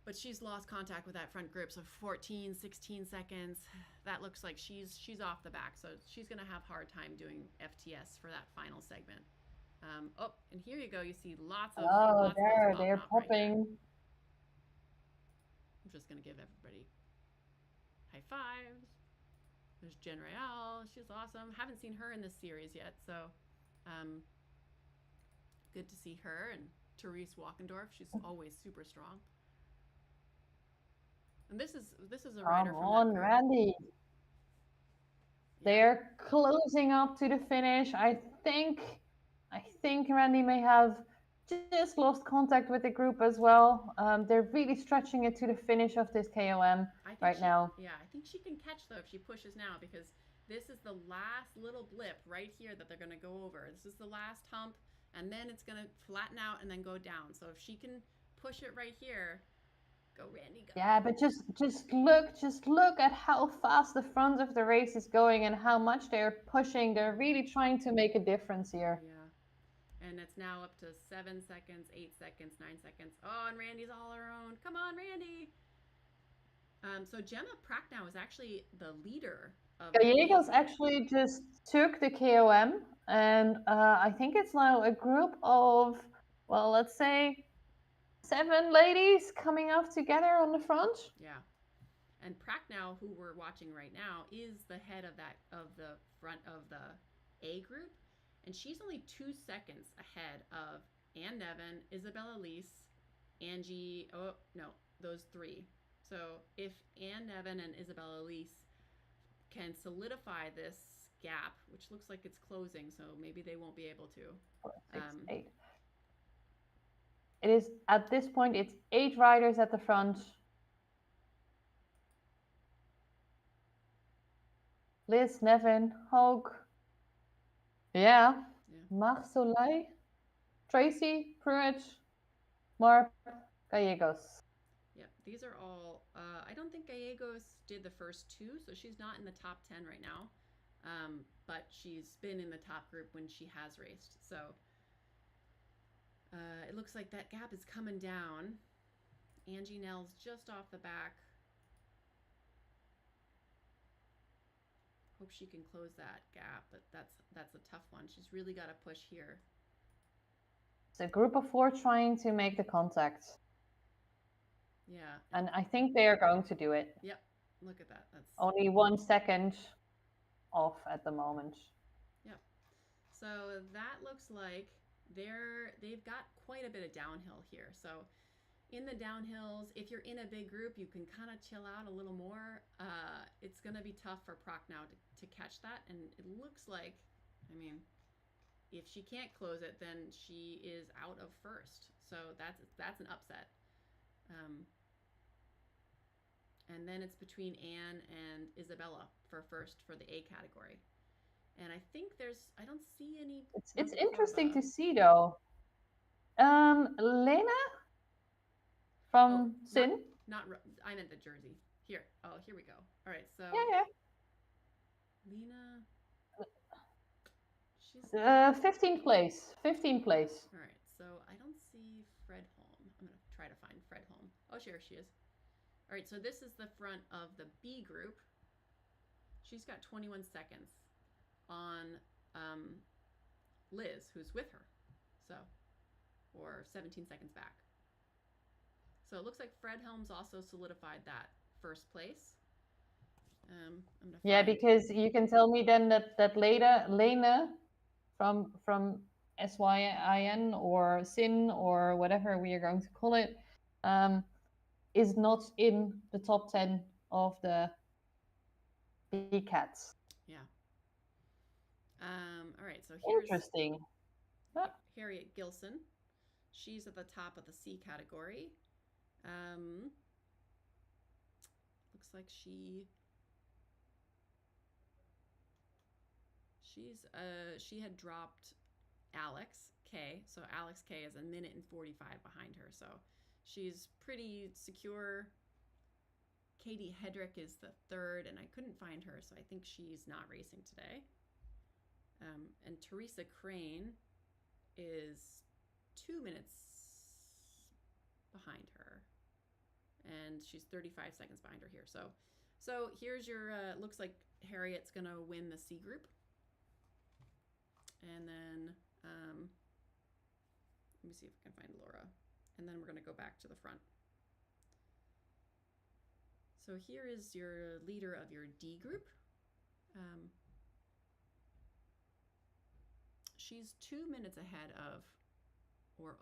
B: but she's lost contact with that front group. So 14, 16 seconds. That looks like she's off the back. So she's going to have a hard time doing FTS for that final segment. Oh, and here you go. You see lots of
A: they're popping.
B: I'm just going to give everybody high fives. There's Jen Real. She's awesome. Haven't seen her in this series yet, so good to see her. And Therese Walkendorf. She's always super strong. And this is a rider from that group.
A: Randy. They're closing up to the finish. I think Randy may have just lost contact with the group as well. They're really stretching it to the finish of this KOM right now.
B: Yeah, I think she can catch though if she pushes now, because this is the last little blip right here that they're going to go over. This is the last hump, and then it's going to flatten out and then go down. So if she can push it right here, go Randy, go.
A: Yeah, but just look at how fast the front of the race is going and how much they're pushing. They're really trying to make a difference here.
B: Yeah. And it's now up to 7 seconds, 8 seconds, 9 seconds. Oh, and Randy's all her own. Come on, Randy. So Gemma Pracknow is actually the leader of
A: Gallegos actually just took the KOM, and I think it's now a group of, well, let's say 7 ladies coming up together on the front.
B: Yeah. And Pracknow, who we're watching right now, is the head of the front of the A group. And she's only 2 seconds ahead of Ann Nevin, Isabella Lease, Angie, those 3. So if Ann Nevin and Isabella Lease can solidify this gap, which looks like it's closing, so maybe they won't be able to.
A: 4, 6, 8. It is, at this point, it's 8 riders at the front. Liz, Nevin, Hogue. Yeah. Marsoleil, Tracy, Pruitt, Marp, Gallegos.
B: Yeah, these are all, I don't think Gallegos did the first 2, so she's not in the top 10 right now. But she's been in the top group when she has raced. So it looks like that gap is coming down. Angie Nell's just off the back. Hope she can close that gap, but that's a tough one. She's really got to push here.
A: It's a group of 4 trying to make the contact.
B: Yeah.
A: And I think they are going to do it.
B: Yep. Look at that. That's
A: only 1 second off at the moment.
B: Yep. So that looks like they've got quite a bit of downhill here. So in the downhills, if you're in a big group, you can kind of chill out a little more. It's going to be tough for Pracknow to catch that. And it looks like, I mean, if she can't close it, then she is out of first. So that's an upset. And then it's between Anne and Isabella for first for the A category. And I think I don't see any.
A: It's interesting to see though. Lena from Sin.
B: I meant the jersey. Here. Oh, here we go. All right. So.
A: Yeah.
B: Lena. She's
A: 15th place. 15th place.
B: All right. So I don't see Fred Holm. I'm gonna try to find Fred Holm. Oh, sure she is. All right. So this is the front of the B group. She's got 21 seconds on Liz, who's with her. So, or 17 seconds back. So it looks like Fred Helms also solidified that first place.
A: Because you can tell me then that Lena from SYIN or Sin or whatever we are going to call it is not in the top 10 of the cats.
B: Yeah. All right. So here's
A: interesting.
B: Harriet Gilson. She's at the top of the C category. Looks like she had dropped Alex K. So Alex K is 1 minute and 45 behind her. So she's pretty secure. Katie Hedrick is the 3rd, and I couldn't find her, so I think she's not racing today. And Teresa Crane is 2 minutes behind her. and she's 35 seconds behind her here. So here's your, looks like Harriet's going to win the C group. And then, let me see if I can find Laura. And then we're going to go back to the front. So here is your leader of your D group. She's 2 minutes ahead of, or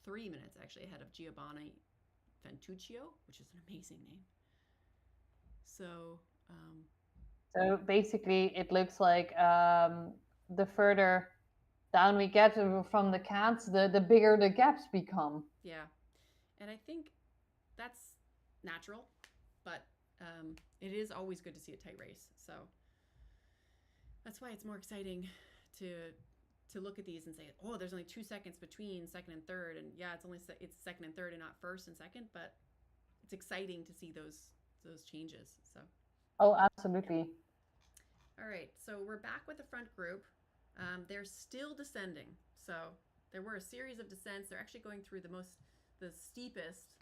B: 3 minutes actually ahead of Giovanni Ventuccio, which is an amazing name. So,
A: so basically, it looks like the further down we get from the cats, the bigger the gaps become.
B: yeah, and I think that's natural, but it is always good to see a tight race. So that's why it's more exciting to look at these and say, oh, there's only 2 seconds between second and third, and yeah, it's second and third and not first and second, but it's exciting to see those changes. So.
A: Oh, absolutely.
B: All right, so we're back with the front group. They're still descending. So there were a series of descents. They're actually going through the steepest.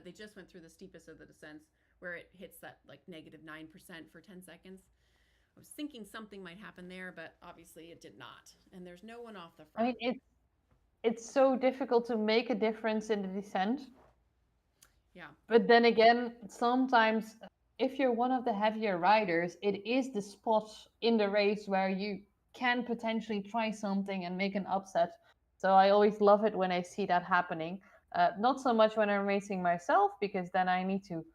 B: They just went through the steepest of the descents where it hits that like -9% for 10 seconds. I was thinking something might happen there, but obviously it did not. And there's no one off the front.
A: I mean, it's so difficult to make a difference in the descent.
B: Yeah.
A: But then again, sometimes if you're one of the heavier riders, it is the spot in the race where you can potentially try something and make an upset. So I always love it when I see that happening. Not so much when I'm racing myself, because then I need to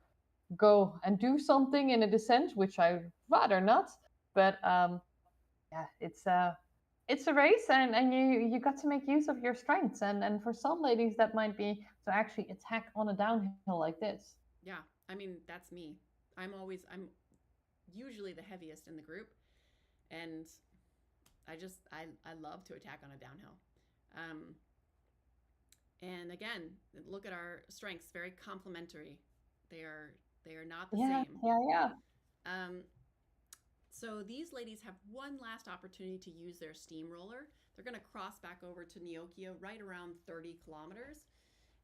A: go and do something in a descent, which I rather not. But yeah, it's a race, and you got to make use of your strengths. And for some ladies, that might be to actually attack on a downhill like this.
B: Yeah, I mean, that's me. I'm usually the heaviest in the group, and I love to attack on a downhill. And again, look at our strengths, very complementary. They are not the same.
A: Yeah.
B: So these ladies have one last opportunity to use their steamroller. They're going to cross back over to Neokia right around 30 kilometers.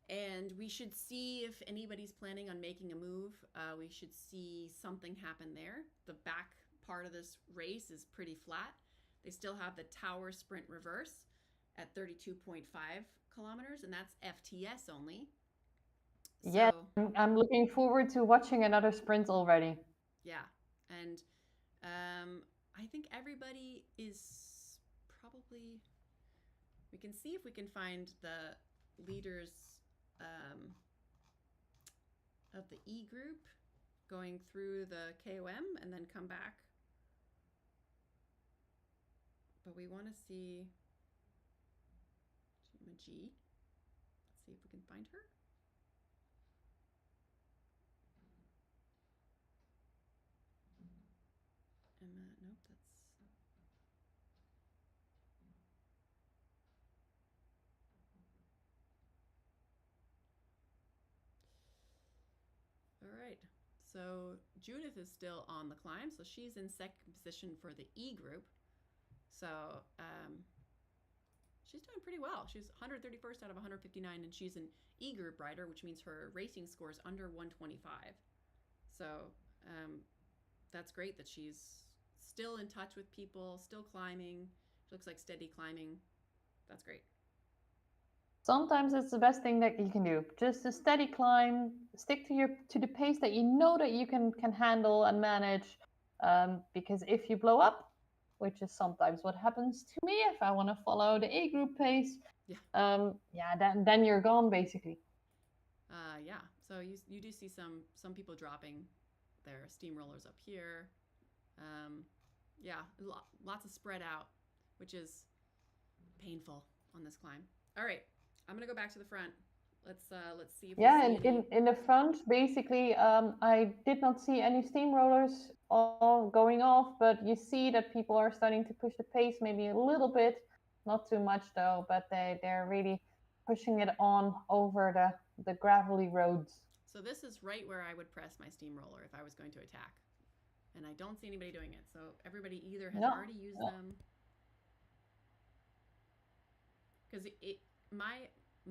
B: And we should see if anybody's planning on making a move. We should see something happen there. The back part of this race is pretty flat. They still have the tower sprint reverse at 32.5 kilometers, and that's FTS only.
A: So, yeah, I'm looking forward to watching another sprint already.
B: Yeah, and I think everybody is probably. We can see if we can find the leaders of the E group going through the KOM and then come back. But we want to see G. Let's see if we can find her. Nope, that's. All right. So Judith is still on the climb, so she's in second position for the E group. So she's doing pretty well. She's 131st out of 159, and she's an E group rider, which means her racing score is under 125. So that's great that she's still in touch with people, still climbing. She looks like steady climbing. That's great.
A: Sometimes it's the best thing that you can do. Just a steady climb, stick to the pace that you know that you can handle and manage. Because if you blow up, which is sometimes what happens to me if I want to follow the A group pace, then you're gone basically.
B: Yeah. So you do see some people dropping their steamrollers up here. Lots of spread out, which is painful on this climb. All right, I'm gonna go back to the front. Let's see if
A: in the front, basically, I did not see any steamrollers all going off, but you see that people are starting to push the pace maybe a little bit, not too much though, but they're really pushing it on over the gravelly roads.
B: So this is right where I would press my steamroller if I was going to attack. And I don't see anybody doing it. So everybody either has already used them. Because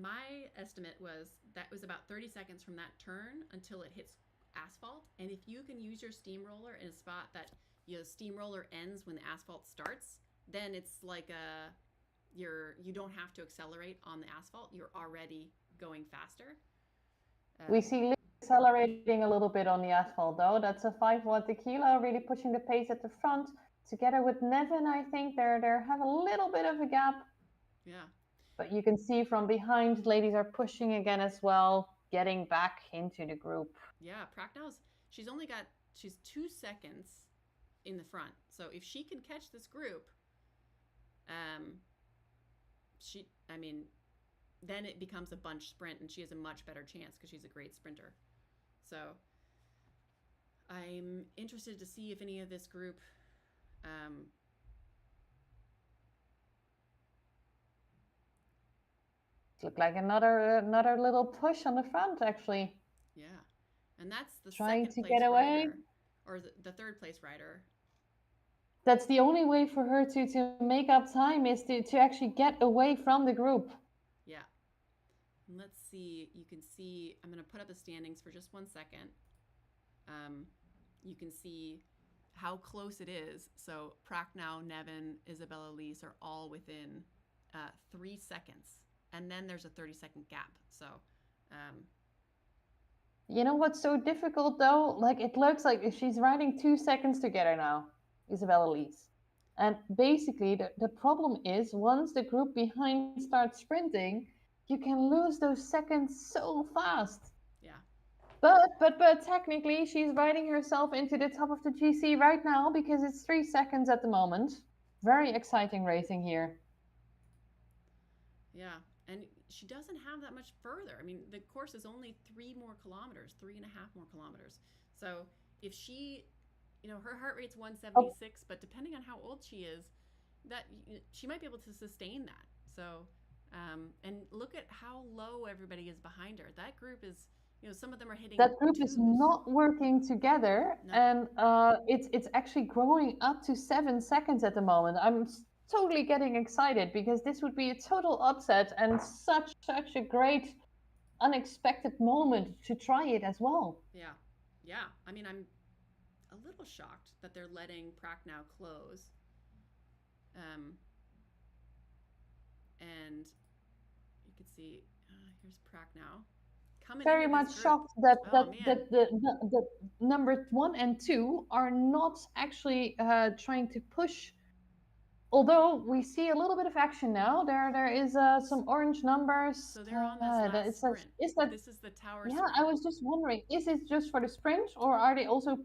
B: my estimate was that was about 30 seconds from that turn until it hits asphalt. And if you can use your steamroller in a spot that your steamroller ends when the asphalt starts, then it's like you don't have to accelerate on the asphalt. You're already going faster.
A: We
B: Um,
A: see Liz accelerating a little bit on the asphalt though. That's a 5 watt tequila, really pushing the pace at the front. Together with Nevin, I think they have a little bit of a gap,
B: yeah,
A: but you can see from behind, ladies are pushing again as well, getting back into the group.
B: yeah. Pragnow's she's 2 seconds in the front. So if she can catch this group, um, I mean, then it becomes a bunch sprint, and she has a much better chance because she's a great sprinter. So I'm interested to see if any of this group
A: Look like another little push on the front actually.
B: yeah, and that's the
A: Trying
B: second
A: to
B: place
A: get away.
B: rider, or the third place rider.
A: That's the only way for her to make up time is to actually get away from the group.
B: Yeah. And let's see. You can see. I'm going to put up the standings for just 1 second. You can see how close it is. So Pracknow, Nevin, Isabella Lees are all within 3 seconds, and then there's a 30-second gap. So.
A: You know what's so difficult though? Like it looks like she's riding 2 seconds together now, Isabella Lees. And basically the problem is once the group behind starts sprinting, you can lose those seconds so fast.
B: Yeah.
A: But technically she's riding herself into the top of the GC right now because it's 3 seconds at the moment. Very exciting racing here.
B: Yeah. And she doesn't have that much further. I mean, the course is only 3 more kilometers, 3.5 more kilometers. So if she, her heart rate's 176, but depending on how old she is, that she might be able to sustain that. So, and look at how low everybody is behind her. That group is, some of them are hitting.
A: That group
B: twos.
A: is not working together,
B: No.
A: and it's actually growing up to 7 seconds at the moment. I'm totally getting excited because this would be a total upset and such a great unexpected moment to try it as well.
B: Yeah. I mean, I'm a little shocked that they're letting Pracknow close. And you can see here's Pracknow coming.
A: Very much shocked that the number 1 and 2 are not actually trying to push. Although we see a little bit of action now, there is some orange numbers.
B: So they're on this last sprint. This is the tower sprint.
A: I was just wondering, is it just for the sprint, or are they also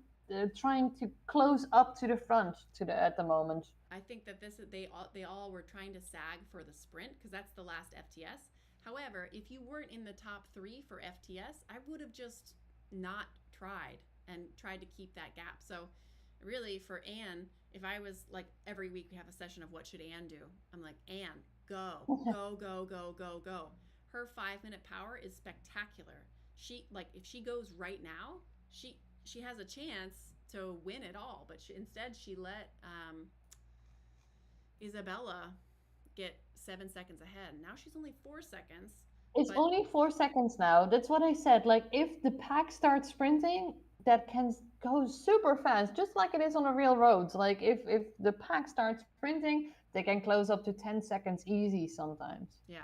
A: trying to close up to the front at the moment?
B: I think that they all were trying to sag for the sprint because that's the last FTS. However, if you weren't in the top 3 for FTS, I would have just not tried and tried to keep that gap. So really for Anne, if I was like every week we have a session of what should Anne do, I'm like, Anne, go. Her 5-minute power is spectacular. She, like, if she goes right now, she has a chance to win it all, but instead she let Isabella get 7 seconds ahead. Now she's only 4 seconds.
A: It's only 4 seconds now. That's what I said. Like if the pack starts sprinting, that can go super fast, just like it is on the real roads. Like if the pack starts sprinting, they can close up to 10 seconds easy sometimes.
B: Yeah.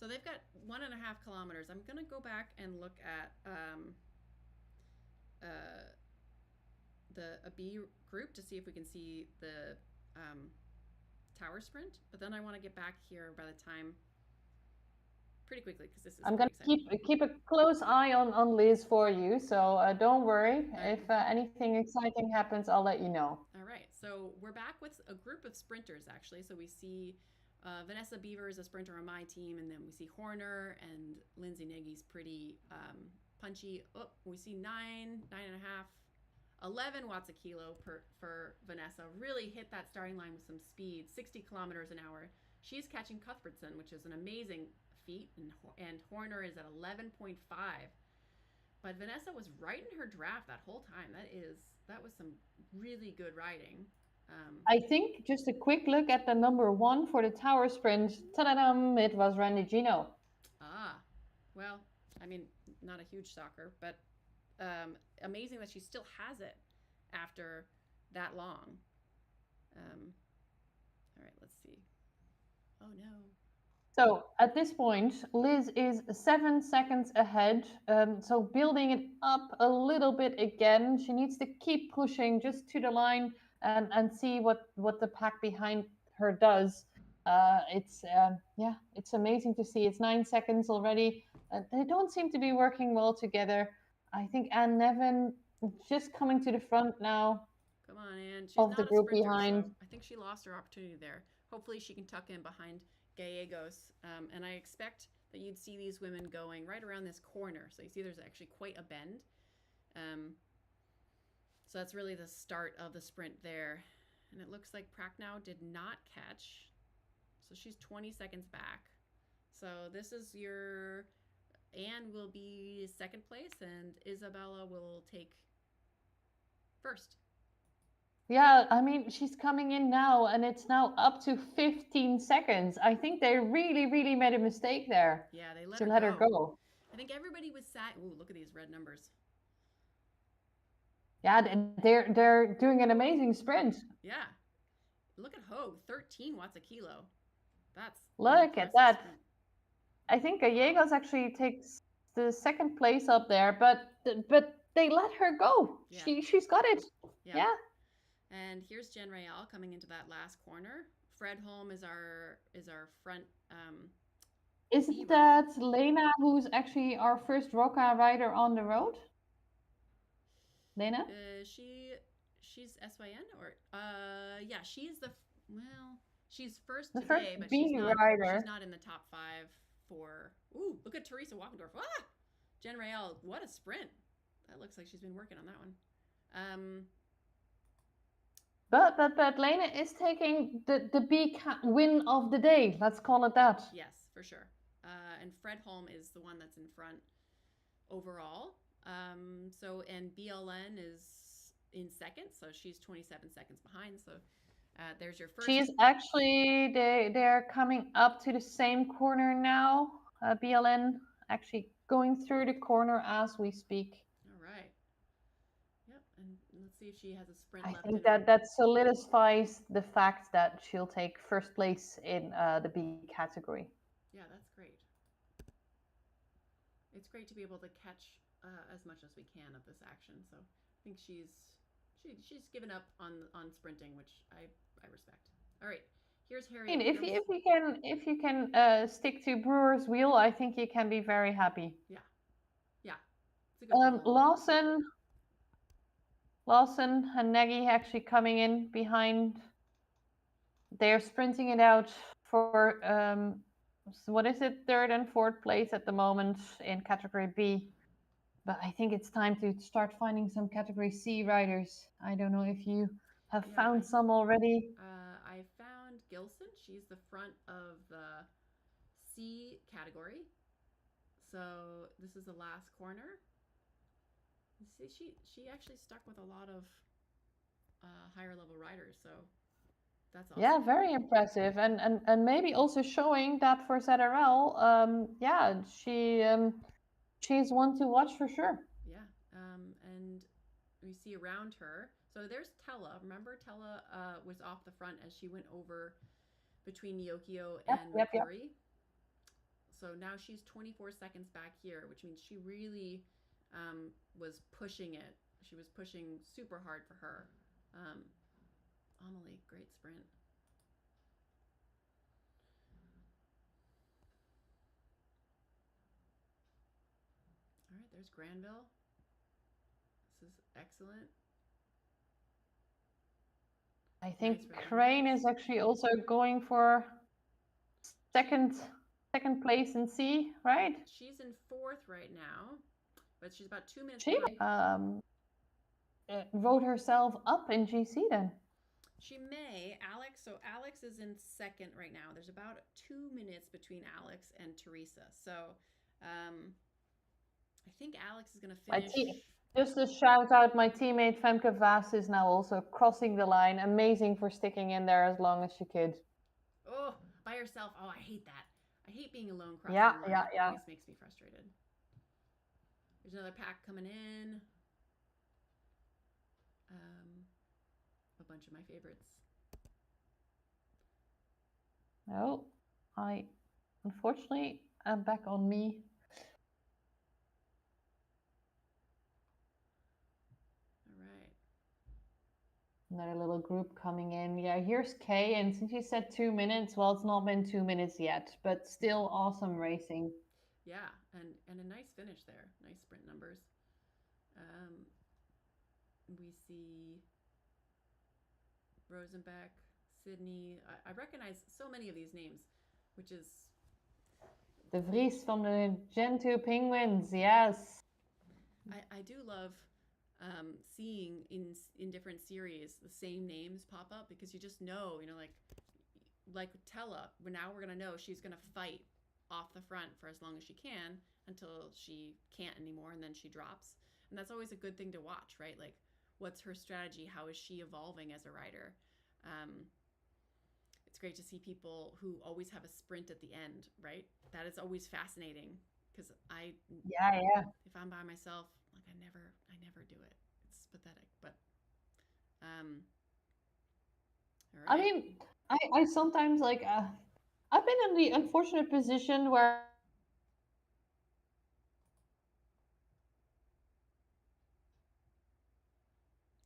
B: So they've got 1.5 kilometers. I'm gonna go back and look at a B group to see if we can see the tower sprint. But then I want to get back here by the time pretty quickly because this is.
A: I'm gonna keep a close eye on Liz for you. So don't worry. If anything exciting happens, I'll let you know.
B: All right. So we're back with a group of sprinters actually. So we see Vanessa Beaver is a sprinter on my team, and then we see Horner and Lindsay Nagy's pretty punchy. Oh, we see 9.5, 11 watts a kilo for Vanessa. Really hit that starting line with some speed, 60 kilometers an hour. She's catching Cuthbertson, which is an amazing feat, and Horner is at 11.5. But Vanessa was right in her draft that whole time. That was some really good riding. Um,
A: I think just a quick look at the number one for the tower sprint. Ta-da-dum! It was Randy Gino.
B: ah, well, I mean, not a huge stalker, but amazing that she still has it after that long. Um, all right, let's see. Oh no.
A: So at this point, Liz is 7 seconds ahead. So building it up a little bit again. She needs to keep pushing just to the line and see what the pack behind her does. Yeah, it's amazing to see. It's 9 seconds already. They don't seem to be working well together. I think Anne Nevin just coming to the front now
B: Come on, Anne. She's
A: of the
B: not a
A: group
B: sprinter, so
A: behind.
B: I think she lost her opportunity there. Hopefully, she can tuck in behind Gallegos. And I expect that you'd see these women going right around this corner. So you see there's actually quite a bend. Um, so that's really the start of the sprint there. And it looks like Pracknow did not catch. So she's 20 seconds back. So this is your. Anne will be second place, and Isabella will take first.
A: Yeah, I mean, she's coming in now, and it's now up to 15 seconds. I think they really, really made a mistake there
B: Yeah, they let
A: to
B: her
A: let her
B: go.
A: go.
B: I think everybody was sad. Ooh, look at these red numbers.
A: Yeah, they're doing an amazing sprint.
B: Yeah, look at Hogue, 13 watts a kilo. That's an
A: Look at
B: impressive
A: that.
B: sprint.
A: I think
B: Wow.
A: Gallegos actually takes the second place up there, but they let her go.
B: Yeah,
A: She's got it.
B: yeah.
A: Yeah.
B: And here's Jen Rayal coming into that last corner. Fred Holm is our front C
A: Isn't
B: rider.
A: that Lena, who's actually our first Roca rider on the road? Lena?
B: She's SYN or yeah, she's the well, she's first
A: The first
B: today, but she's
A: B
B: not she's
A: rider.
B: not in the top 5 for. Ooh, look at Teresa Walkendorf. Ah! Jen Rayel, what a sprint. That looks like she's been working on that one. Um
A: But Lena is taking the win of the day. Let's call it that.
B: yes, for sure. And Fred Holm is the one that's in front overall. So and BLN is in second, so she's 27 seconds behind. So there's your first.
A: She's actually they're coming up to the same corner now. BLN actually going through the corner as we speak.
B: All right. Yep. And let's see if she has a sprint
A: I
B: left
A: think
B: in her.
A: that solidifies the fact that she'll take first place in the B category.
B: Yeah, that's great. It's great to be able to catch as much as we can of this action. So I think she's given up on sprinting, which I respect. All right, here's
A: I mean,
B: Harriet Gibbs.
A: if you can stick to Brewer's wheel, I think you can be very happy.
B: Yeah, yeah, it's a good goal.
A: Lawson and Nagy actually coming in behind. They're sprinting it out for what is it, third and fourth place at the moment in category B. But I think it's time to start finding some category C riders. I don't know if you have
B: Yeah,
A: found some already.
B: I found Gilson. She's the front of the C category. So this is the last corner. You see, she actually stuck with a lot of higher level riders. So that's awesome.
A: Yeah, very impressive, and maybe also showing that for ZRL, yeah, she's one to watch for sure.
B: Yeah. And we see around her. So there's Tella. Remember, Tella was off the front as she went over between Yokio
A: Yep,
B: and
A: yep, yep.
B: McCurry. So now she's 24 seconds back here, which means she really was pushing it. She was pushing super hard for her. Amelie, great sprint. All right, there's Granville. This is excellent.
A: I think
B: Nice
A: Crane is actually also going for second second place in C, right?
B: She's in fourth right now, but she's about 2 minutes
A: She
B: behind.
A: wrote herself up in GC then.
B: She may. Alex, so Alex is in second right now. There's about 2 minutes between Alex and Teresa. So I think Alex is going to finish.
A: Just a shout out, my teammate Femke Vaas is now also crossing the line. Amazing for sticking in there as long as she could.
B: Oh, by yourself. Oh, I hate that. I hate being alone crossing
A: Yeah,
B: the line.
A: yeah,
B: It
A: yeah.
B: always makes me frustrated. There's another pack coming in. A bunch of my favorites.
A: No, I unfortunately am back on me.
B: All right.
A: Another little group coming in. Yeah, here's Kay, and since you said 2 minutes, well, it's not been 2 minutes yet, but still awesome racing.
B: Yeah, and a nice finish there. Nice sprint numbers. Um, we see Rosenbeck, Sydney. I recognize so many of these names, which is
A: De Vries from the Gen 2 Penguins, yes.
B: I do love seeing in different series the same names pop up because you just know, like Tella. Now we're gonna know she's gonna fight off the front for as long as she can until she can't anymore, and then she drops. And that's always a good thing to watch, right? Like, what's her strategy? How is she evolving as a rider? Um, it's great to see people who always have a sprint at the end, right? That is always fascinating because
A: Yeah, yeah.
B: if I'm by myself, like I never do it. It's pathetic, but all
A: I
B: right.
A: mean, I sometimes like, I've been in the unfortunate position where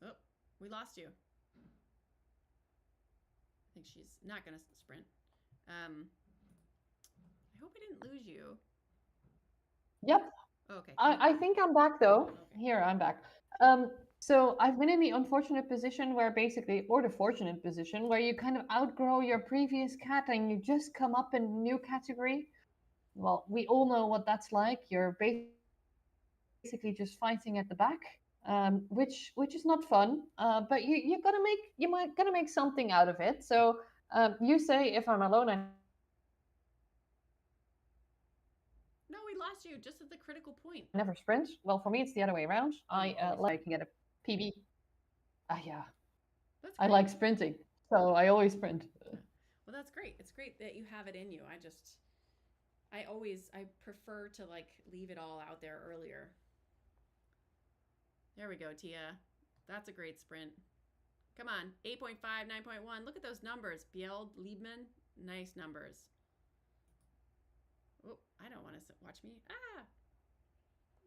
B: Oh, we lost you. I think she's not gonna sprint. I hope I didn't lose you.
A: yep,
B: Oh, okay.
A: I think I'm back though.
B: Okay.
A: Here, I'm back. So I've been in the unfortunate position where basically, or the fortunate position, where you kind of outgrow your previous cat and you just come up in a new category. Well, we all know what that's like. You're basically just fighting at the back, which is not fun. But you might gotta make something out of it. So you say if I'm alone, I
B: No, we lost you just at the critical point.
A: never sprint. Well, for me, it's the other way around.
B: Oh, you always
A: Like I
B: sprint.
A: can get a PB. Yeah,
B: That's
A: I
B: great.
A: like sprinting, so I always sprint.
B: Yeah. Well, that's great. It's great that you have it in you. I prefer to like leave it all out there earlier. There we go, Tia. That's a great sprint. Come on, 8.5, 9.1. Look at those numbers. Biel, Liebman, nice numbers. Oh, I don't want to watch me. Ah,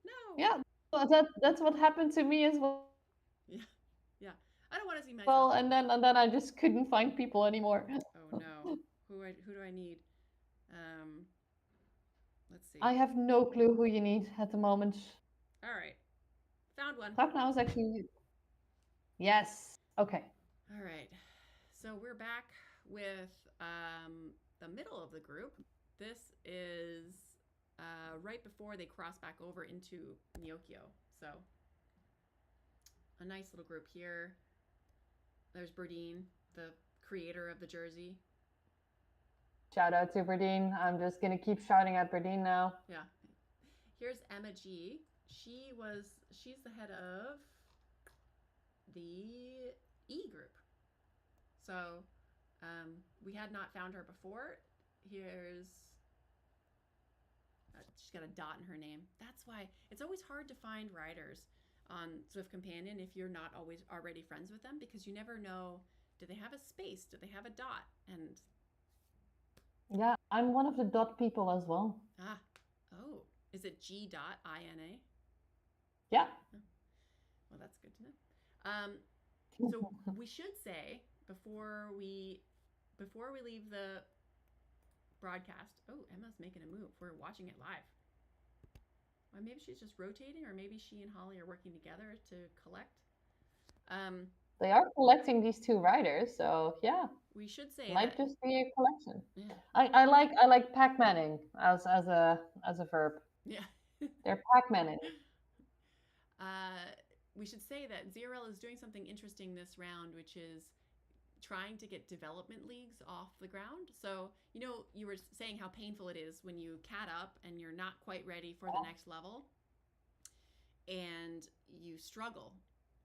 B: no.
A: Yeah, well, that's what happened to me as well.
B: Yeah, yeah. I don't want to see myself.
A: Well, and then I just couldn't find people anymore.
B: Oh no. Who do I need? Um, let's see.
A: I have no clue who you need at the moment.
B: All right, found one.
A: Talk now is actually yes. Okay.
B: All right, so we're back with the middle of the group. This is right before they cross back over into Nyokyo. So a nice little group here. There's Berdine, the creator of the jersey.
A: Shout out to Berdine. I'm just gonna keep shouting at Berdine now.
B: Yeah. Here's Emma G. She's the head of the E group. So we had not found her before. Here's she's got a dot in her name. That's why it's always hard to find riders on Swift Companion if you're not always already friends with them because you never know, do they have a space? Do they have a dot? And
A: Yeah, I'm one of the dot people as well.
B: oh, is it G.INA?
A: Yeah.
B: Well, that's good to know. So we should say before we leave the broadcast. Oh, Emma's making a move. We're watching it live. Well, maybe she's just rotating, or maybe she and Holly are working together to collect.
A: They are collecting these two riders, so yeah.
B: We should say
A: Might
B: that.
A: just be a collection.
B: Yeah.
A: I like Pac-Manning as a verb.
B: Yeah.
A: They're Pac-Manning.
B: We should say that ZRL is doing something interesting this round, which is trying to get development leagues off the ground. So, you were saying how painful it is when you cat up and you're not quite ready for the next level. and you struggle.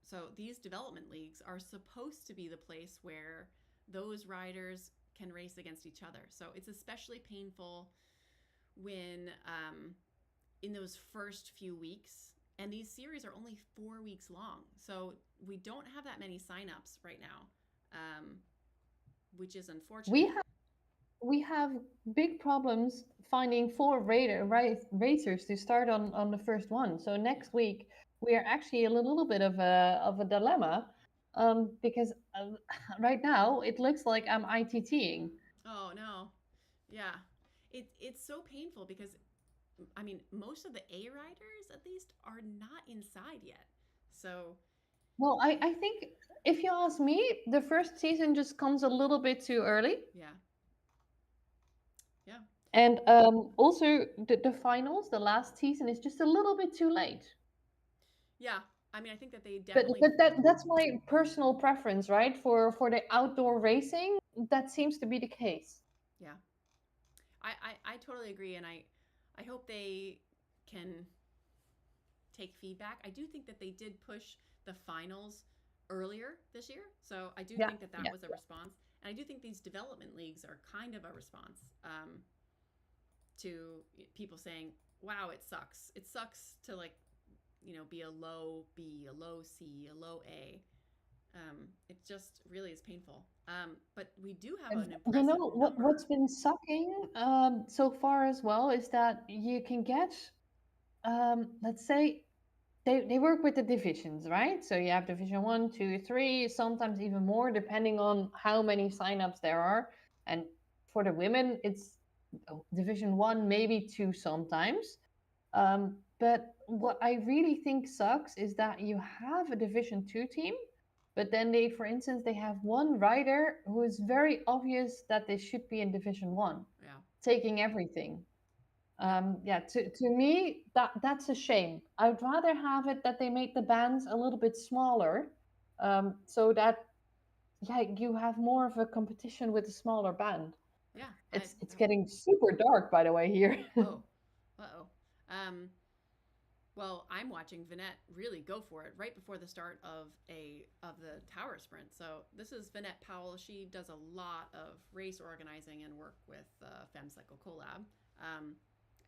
B: So these development leagues are supposed to be the place where those riders can race against each other. So it's especially painful when in those first few weeks, and these series are only 4 weeks long. So we don't have that many signups right now, um, which is
A: We
B: unfortunate.
A: have we have big problems finding four racers to start on the first one. So next week we are actually in a little bit of a dilemma, because right now it looks like I'm ITTing.
B: Oh no, yeah, it's so painful because I mean most of the A riders at least are not inside yet. So
A: Well, I think if you ask me, the first season just comes a little bit too early.
B: yeah, yeah,
A: And also the finals, the last season is just a little bit too late.
B: yeah. I mean I think that they
A: But
B: definitely
A: that's my personal preference, right? For the outdoor racing, that seems to be the case.
B: yeah. I totally agree, and I hope they can take feedback. I do think that they did push the finals earlier this year, so I do
A: Yeah,
B: think that that
A: yeah,
B: was a response, and I do think these development leagues are kind of a response to people saying, "Wow, it sucks. It sucks to like be a low B, a low C, a low A." It just really is painful. But we do have
A: yeah.
B: an
A: You
B: impressive
A: know what's
B: number.
A: been sucking so far as well is that you can get, let's say, they work with the divisions, right? So you have division one, two, three, sometimes even more, depending on how many signups there are. And for the women, it's division one, maybe two sometimes. But what I really think sucks is that you have a division two team, but then they, for instance, they have one rider who is very obvious that they should be in division one,
B: Yeah,
A: taking everything.
B: yeah,
A: Yeah, to me that's a shame. I'd rather have it that they make the bands a little bit smaller, so that yeah you have more of a competition with a smaller band.
B: yeah.
A: It's getting super dark, by the way, here.
B: Oh, uh oh. Um, Well, I'm watching Vinette really go for it right before the start of the tower sprint. So this is Vinette Powell. She does a lot of race organizing and work with FemCycle Collab. Um,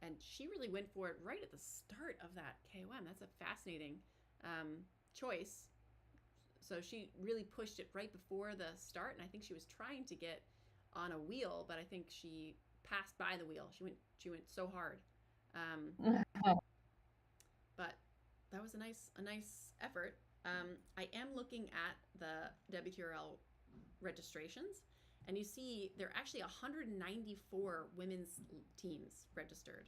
B: and she really went for it right at the start of that KOM. That's a fascinating choice. So she really pushed it right before the start, and I think she was trying to get on a wheel, but I think she passed by the wheel. She went so hard. Um, but that was a nice effort. I am looking at the WTRL registrations, and you see there are actually 194 women's teams registered,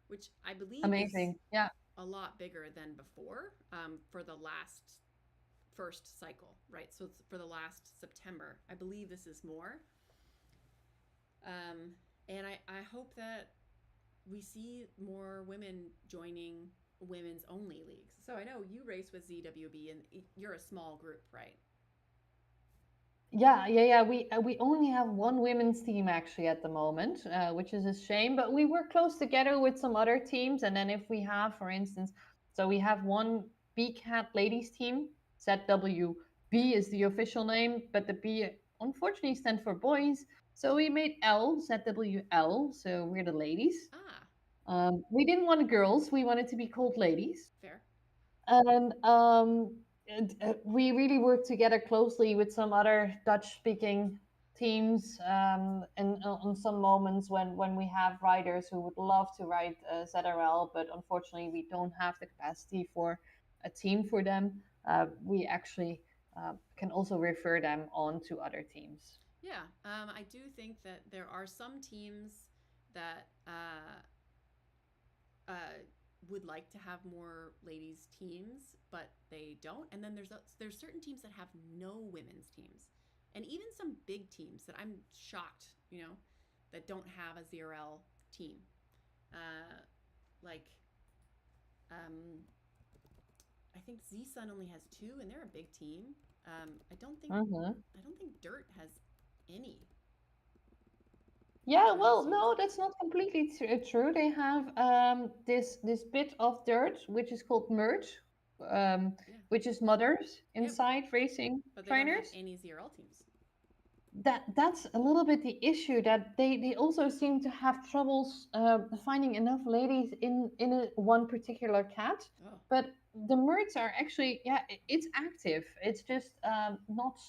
B: which I believe is
A: Amazing. Yeah.
B: a lot bigger than before for the last first cycle, right? So it's for the last September. I believe this is more. Um, and I hope that we see more women joining women's only leagues. So I know you race with ZWB and you're a small group, right?
A: Yeah. We only have one women's team actually at the moment, which is a shame. But we work close together with some other teams, and then if we have, for instance, so we have one B Cat ladies team. ZWB is the official name, but the B unfortunately stands for boys. So we made L ZWL. So we're the ladies.
B: Ah,
A: We didn't want girls. We wanted to be called ladies.
B: fair.
A: And we really work together closely with some other Dutch-speaking teams, and on some moments when we have riders who would love to ride ZRL, but unfortunately we don't have the capacity for a team for them. We actually can also refer them on to other teams.
B: Yeah, I do think that there are some teams that would like to have more ladies teams, but they don't. And then there's certain teams that have no women's teams, and even some big teams that I'm shocked, that don't have a ZRL team. Uh, like um, I think Z Sun only has two, and they're a big team. I don't think
A: Hmm.
B: I don't think Dirt has any
A: Yeah,
B: women's
A: well,
B: teams.
A: no, that's not completely true. They have this bit of dirt which is called merge.
B: Yeah.
A: which is mothers
B: Yep.
A: inside racing
B: But they don't have
A: trainers.
B: any ZRL teams.
A: That's a little bit the issue, that they also seem to have troubles finding enough ladies in one particular cat.
B: Oh.
A: But the mercs are actually, yeah, it's active. It's just not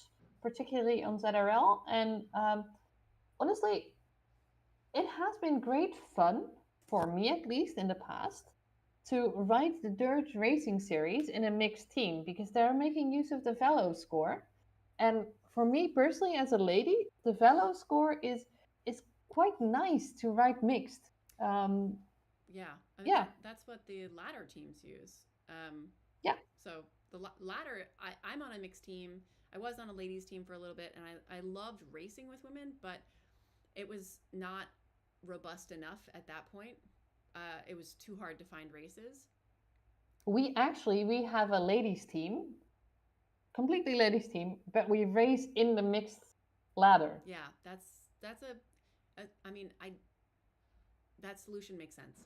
A: particularly on ZRL. And honestly, it has been great fun, for me at least in the past, to ride the dirt racing series in a mixed team, because they're making use of the velo score. And for me personally, as a lady, the velo score is quite nice to ride mixed. Um,
B: Yeah. I mean
A: yeah,
B: that's what the ladder teams use.
A: yeah.
B: So the ladder, I'm on a mixed team. I was on a ladies team for a little bit, and I loved racing with women, but it was not robust enough at that point. It was too hard to find races.
A: We have a ladies team, completely ladies team, but we race in the mixed ladder.
B: Yeah, that's I mean, I that solution makes sense.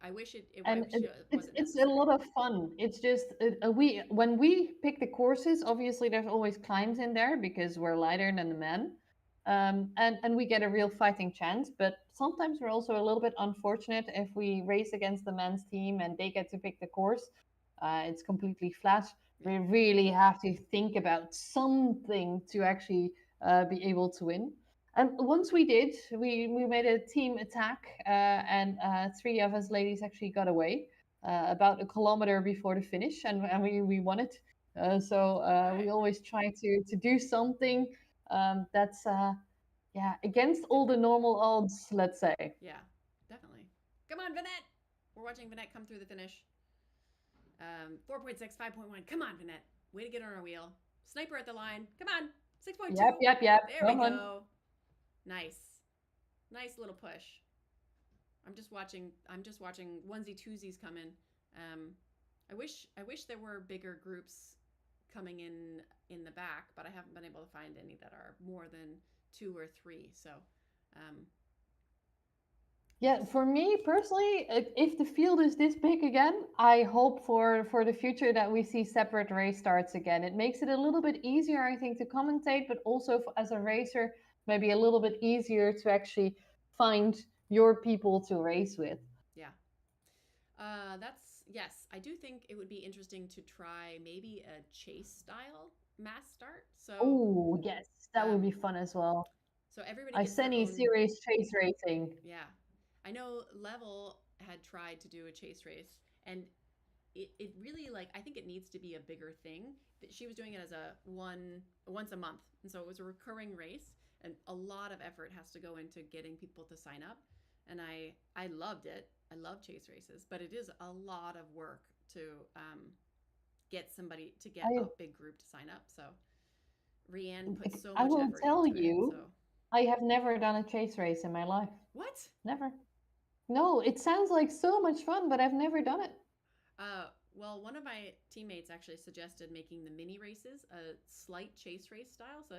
B: I wish I
A: And
B: wish it wasn't
A: it's a
B: necessary.
A: lot of fun. It's just we when we pick the courses, obviously there's always climbs in there because we're lighter than the men, and we get a real fighting chance. But sometimes we're also a little bit unfortunate if we race against the men's team and they get to pick the course. It's completely flat.
B: Yeah.
A: We really have to think about something to actually be able to win. And once we did, we made a team attack, and three of us ladies actually got away about a kilometer before the finish, and we won it. So
B: All
A: we
B: right.
A: always try to do something that's yeah, against all the
B: Different.
A: normal odds, let's say.
B: Yeah, definitely. Come on, Vanette. We're watching Vanette come through the finish. 4.6, 5.1. Come on, Vanette. Way to get on our wheel. Sniper at the line. Come on. 6.2.
A: Yep, yep, yep.
B: There we
A: Come on.
B: go. Nice. Nice little push. I'm just watching onesie twosies come in. I wish there were bigger groups coming in the back, but I haven't been able to find any that are more than two or three. So um,
A: Yeah,
B: just
A: for me personally, if the field is this big again, I hope for the future that we see separate race starts again. It makes it a little bit easier, I think, to commentate, but also as a racer, maybe a little bit easier to actually find your people to race with.
B: yeah. That's yes. I do think it would be interesting to try maybe a chase style mass start.
A: Oh, yes, that would
B: Um,
A: be fun as well.
B: so everybody gets their
A: Iceni
B: own.
A: series chase racing.
B: Yeah, I know Level had tried to do a chase race, and it really like I think it needs to be a bigger thing. That she was doing it as a once a month, and so it was a recurring race, and a lot of effort has to go into getting people to sign up. And I loved it. I love chase races, but it is a lot of work to get somebody to get a
A: I
B: big group to sign up. So Rianne put so
A: I
B: much
A: will
B: effort
A: tell
B: into it. So
A: you, I have never done a chase race in my life.
B: what?
A: Never. No, it sounds like so much fun, but I've never done it.
B: Well, one of my teammates actually suggested making the mini races a slight chase race style. So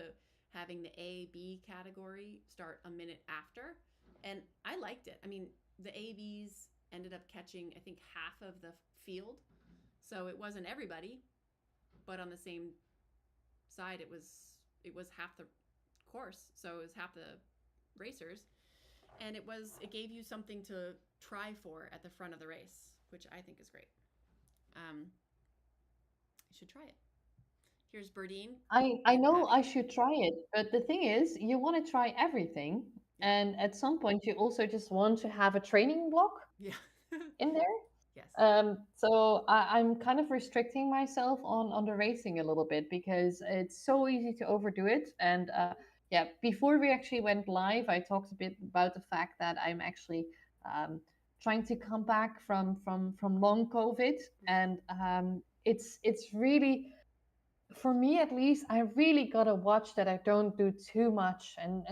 B: having the A B category start a minute after. And I liked it. I mean, the ABs ended up catching, I think, half of the field. So it wasn't everybody, but on the same side, it was half the course. So it was half the racers. And it gave you something to try for at the front of the race, which I think is great. You should try it. Here's Berdine
A: I
B: and
A: know I
B: Abby.
A: should try it, but the thing is, you want to try everything,
B: Yeah.
A: and at some point, you also just want to have a training block
B: Yeah.
A: in there.
B: Yes.
A: So I'm kind of restricting myself on the racing a little bit because it's so easy to overdo it. And yeah, before we actually went live, I talked a bit about the fact that I'm actually um, trying to come back from long COVID, and it's really, for me at least, I really gotta watch that I don't do too much and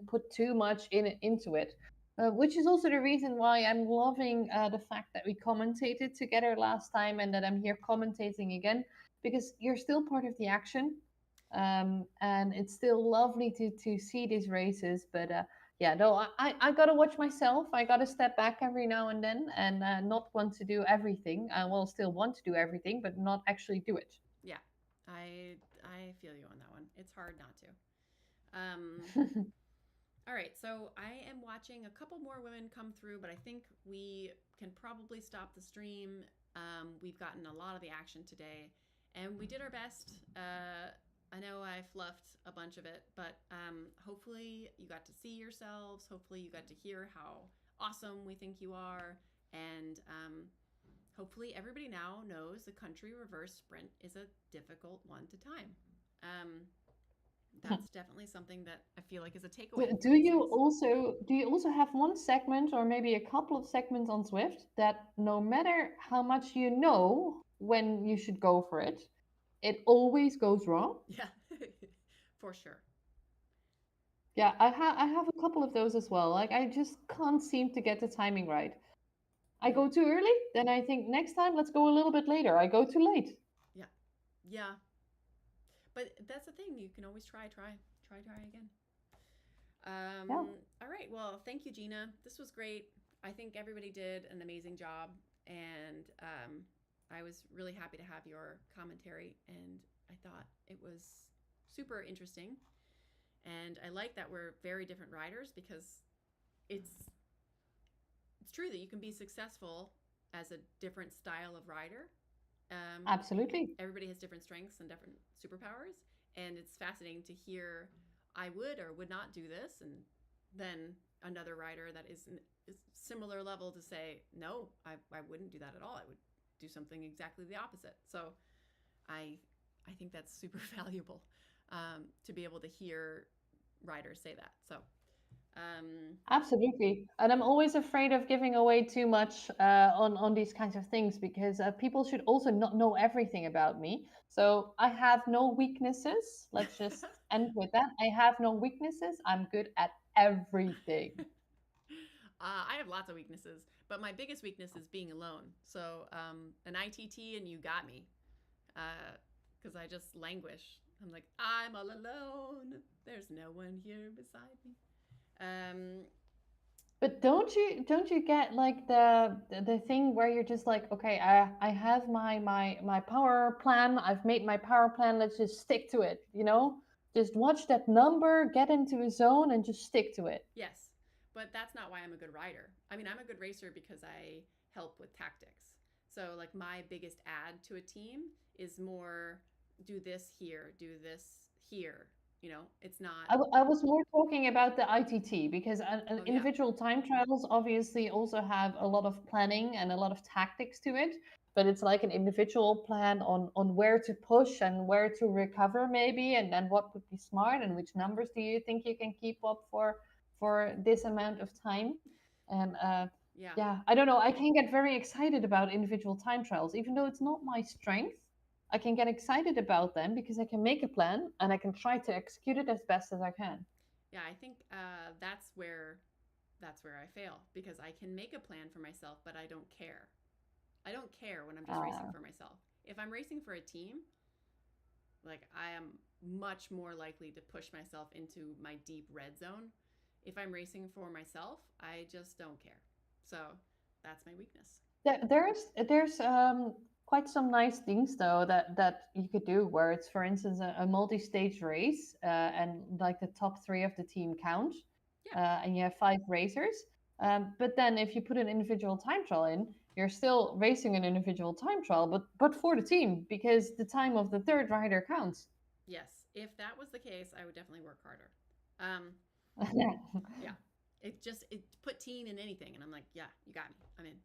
A: put too much into it. Which is also the reason why I'm loving the fact that we commentated together last time and that I'm here commentating again, because you're still part of the action. And it's still lovely to see these races. But yeah, no, I gotta watch myself. I gotta step back every now and then, and not want to do everything. I will still want to do everything, but not actually do it.
B: Yeah, I feel you on that one. It's hard not to. Um, all right, so I am watching a couple more women come through, but I think we can probably stop the stream. We've gotten a lot of the action today, and we did our best. I know I fluffed a bunch of it, but hopefully you got to see yourselves. Hopefully you got to hear how awesome we think you are, and hopefully everybody now knows the country reverse sprint is a difficult one to time. Um, that's definitely something that I feel like is a takeaway
A: Do
B: from the
A: you
B: series.
A: also have one segment or maybe a couple of segments on Swift that no matter how much you know when you should go for it, it always goes wrong?
B: Yeah, for sure.
A: Yeah, I have a couple of those as well. Like I just can't seem to get the timing right. I
B: Mm,
A: go too early, then I think next time let's go a little bit later. I go too late.
B: yeah, yeah. But that's the thing. You can always try again.
A: Yeah.
B: All right. Well, thank you, Gina. This was great. I think everybody did an amazing job, and I was really happy to have your commentary, and I thought it was super interesting. And I like that we're very different riders because it's it's true that you can be successful as a different style of rider. Um,
A: Absolutely.
B: Everybody has different strengths and different superpowers, and it's fascinating to hear I would or would not do this, and then another rider that is similar level to say no, I wouldn't do that at all. I would do something exactly the opposite. So I I think that's super valuable to be able to hear riders say that. So
A: Absolutely. And I'm always afraid of giving away too much on these kinds of things because people should also not know everything about me. So I have no weaknesses. Let's just end with that. I have no weaknesses. I'm good at everything.
B: I have lots of weaknesses, but my biggest weakness is being alone. So an ITT and you got me, because I just languish. I'm like, I'm all alone. There's no one here beside me. Um,
A: But don't you get like the thing where you're just like, okay, I have my power plan. I've made my power plan. Let's just stick to it, you know? Just watch that number, get into a zone and just stick to it.
B: yes, but that's not why I'm a good rider. I mean, I'm a good racer because I help with tactics. So, like, my biggest add to a team is more do this here, do this here. You know, it's not,
A: I was more talking about the ITT because
B: oh, yeah,
A: individual time trials obviously also have a lot of planning and a lot of tactics to it. But it's like an individual plan on where to push and where to recover maybe, and then what would be smart and which numbers do you think you can keep up for this amount of time. And
B: yeah.
A: yeah, I don't know. I can get very excited about individual time trials, even though it's not my strength. I can get excited about them because I can make a plan and I can try to execute it as best as I can.
B: Yeah, I think that's where I fail because I can make a plan for myself, but I don't care. I don't care when I'm just racing
A: Uh,
B: for myself. If I'm racing for a team, like I am much more likely to push myself into my deep red zone. If I'm racing for myself, I just don't care. So that's my weakness.
A: there's quite some nice things though that you could do where it's for instance a multi-stage race and like the top three of the team count
B: Yeah.
A: and you have five racers. But then if you put an individual time trial in, you're still racing an individual time trial, but for the team because the time of the third rider counts.
B: Yes. If that was the case, I would definitely work harder. Um, yeah. It put team in anything, and I'm like, yeah, you got me. I'm in.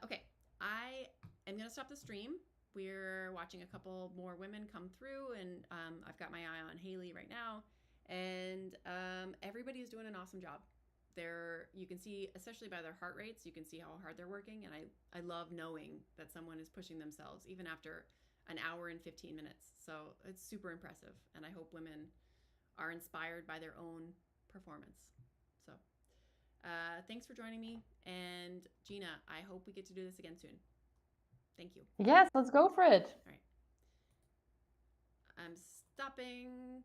B: Okay. I am gonna stop the stream. We're watching a couple more women come through, and I've got my eye on Haley right now, and everybody is doing an awesome job. You can see, especially by their heart rates, you can see how hard they're working, and I love knowing that someone is pushing themselves even after an hour and 15 minutes. So it's super impressive, and I hope women are inspired by their own performance. So thanks for joining me. And Gina, I hope we get to do this again soon. Thank you.
A: Yes, let's go for it.
B: All right. I'm stopping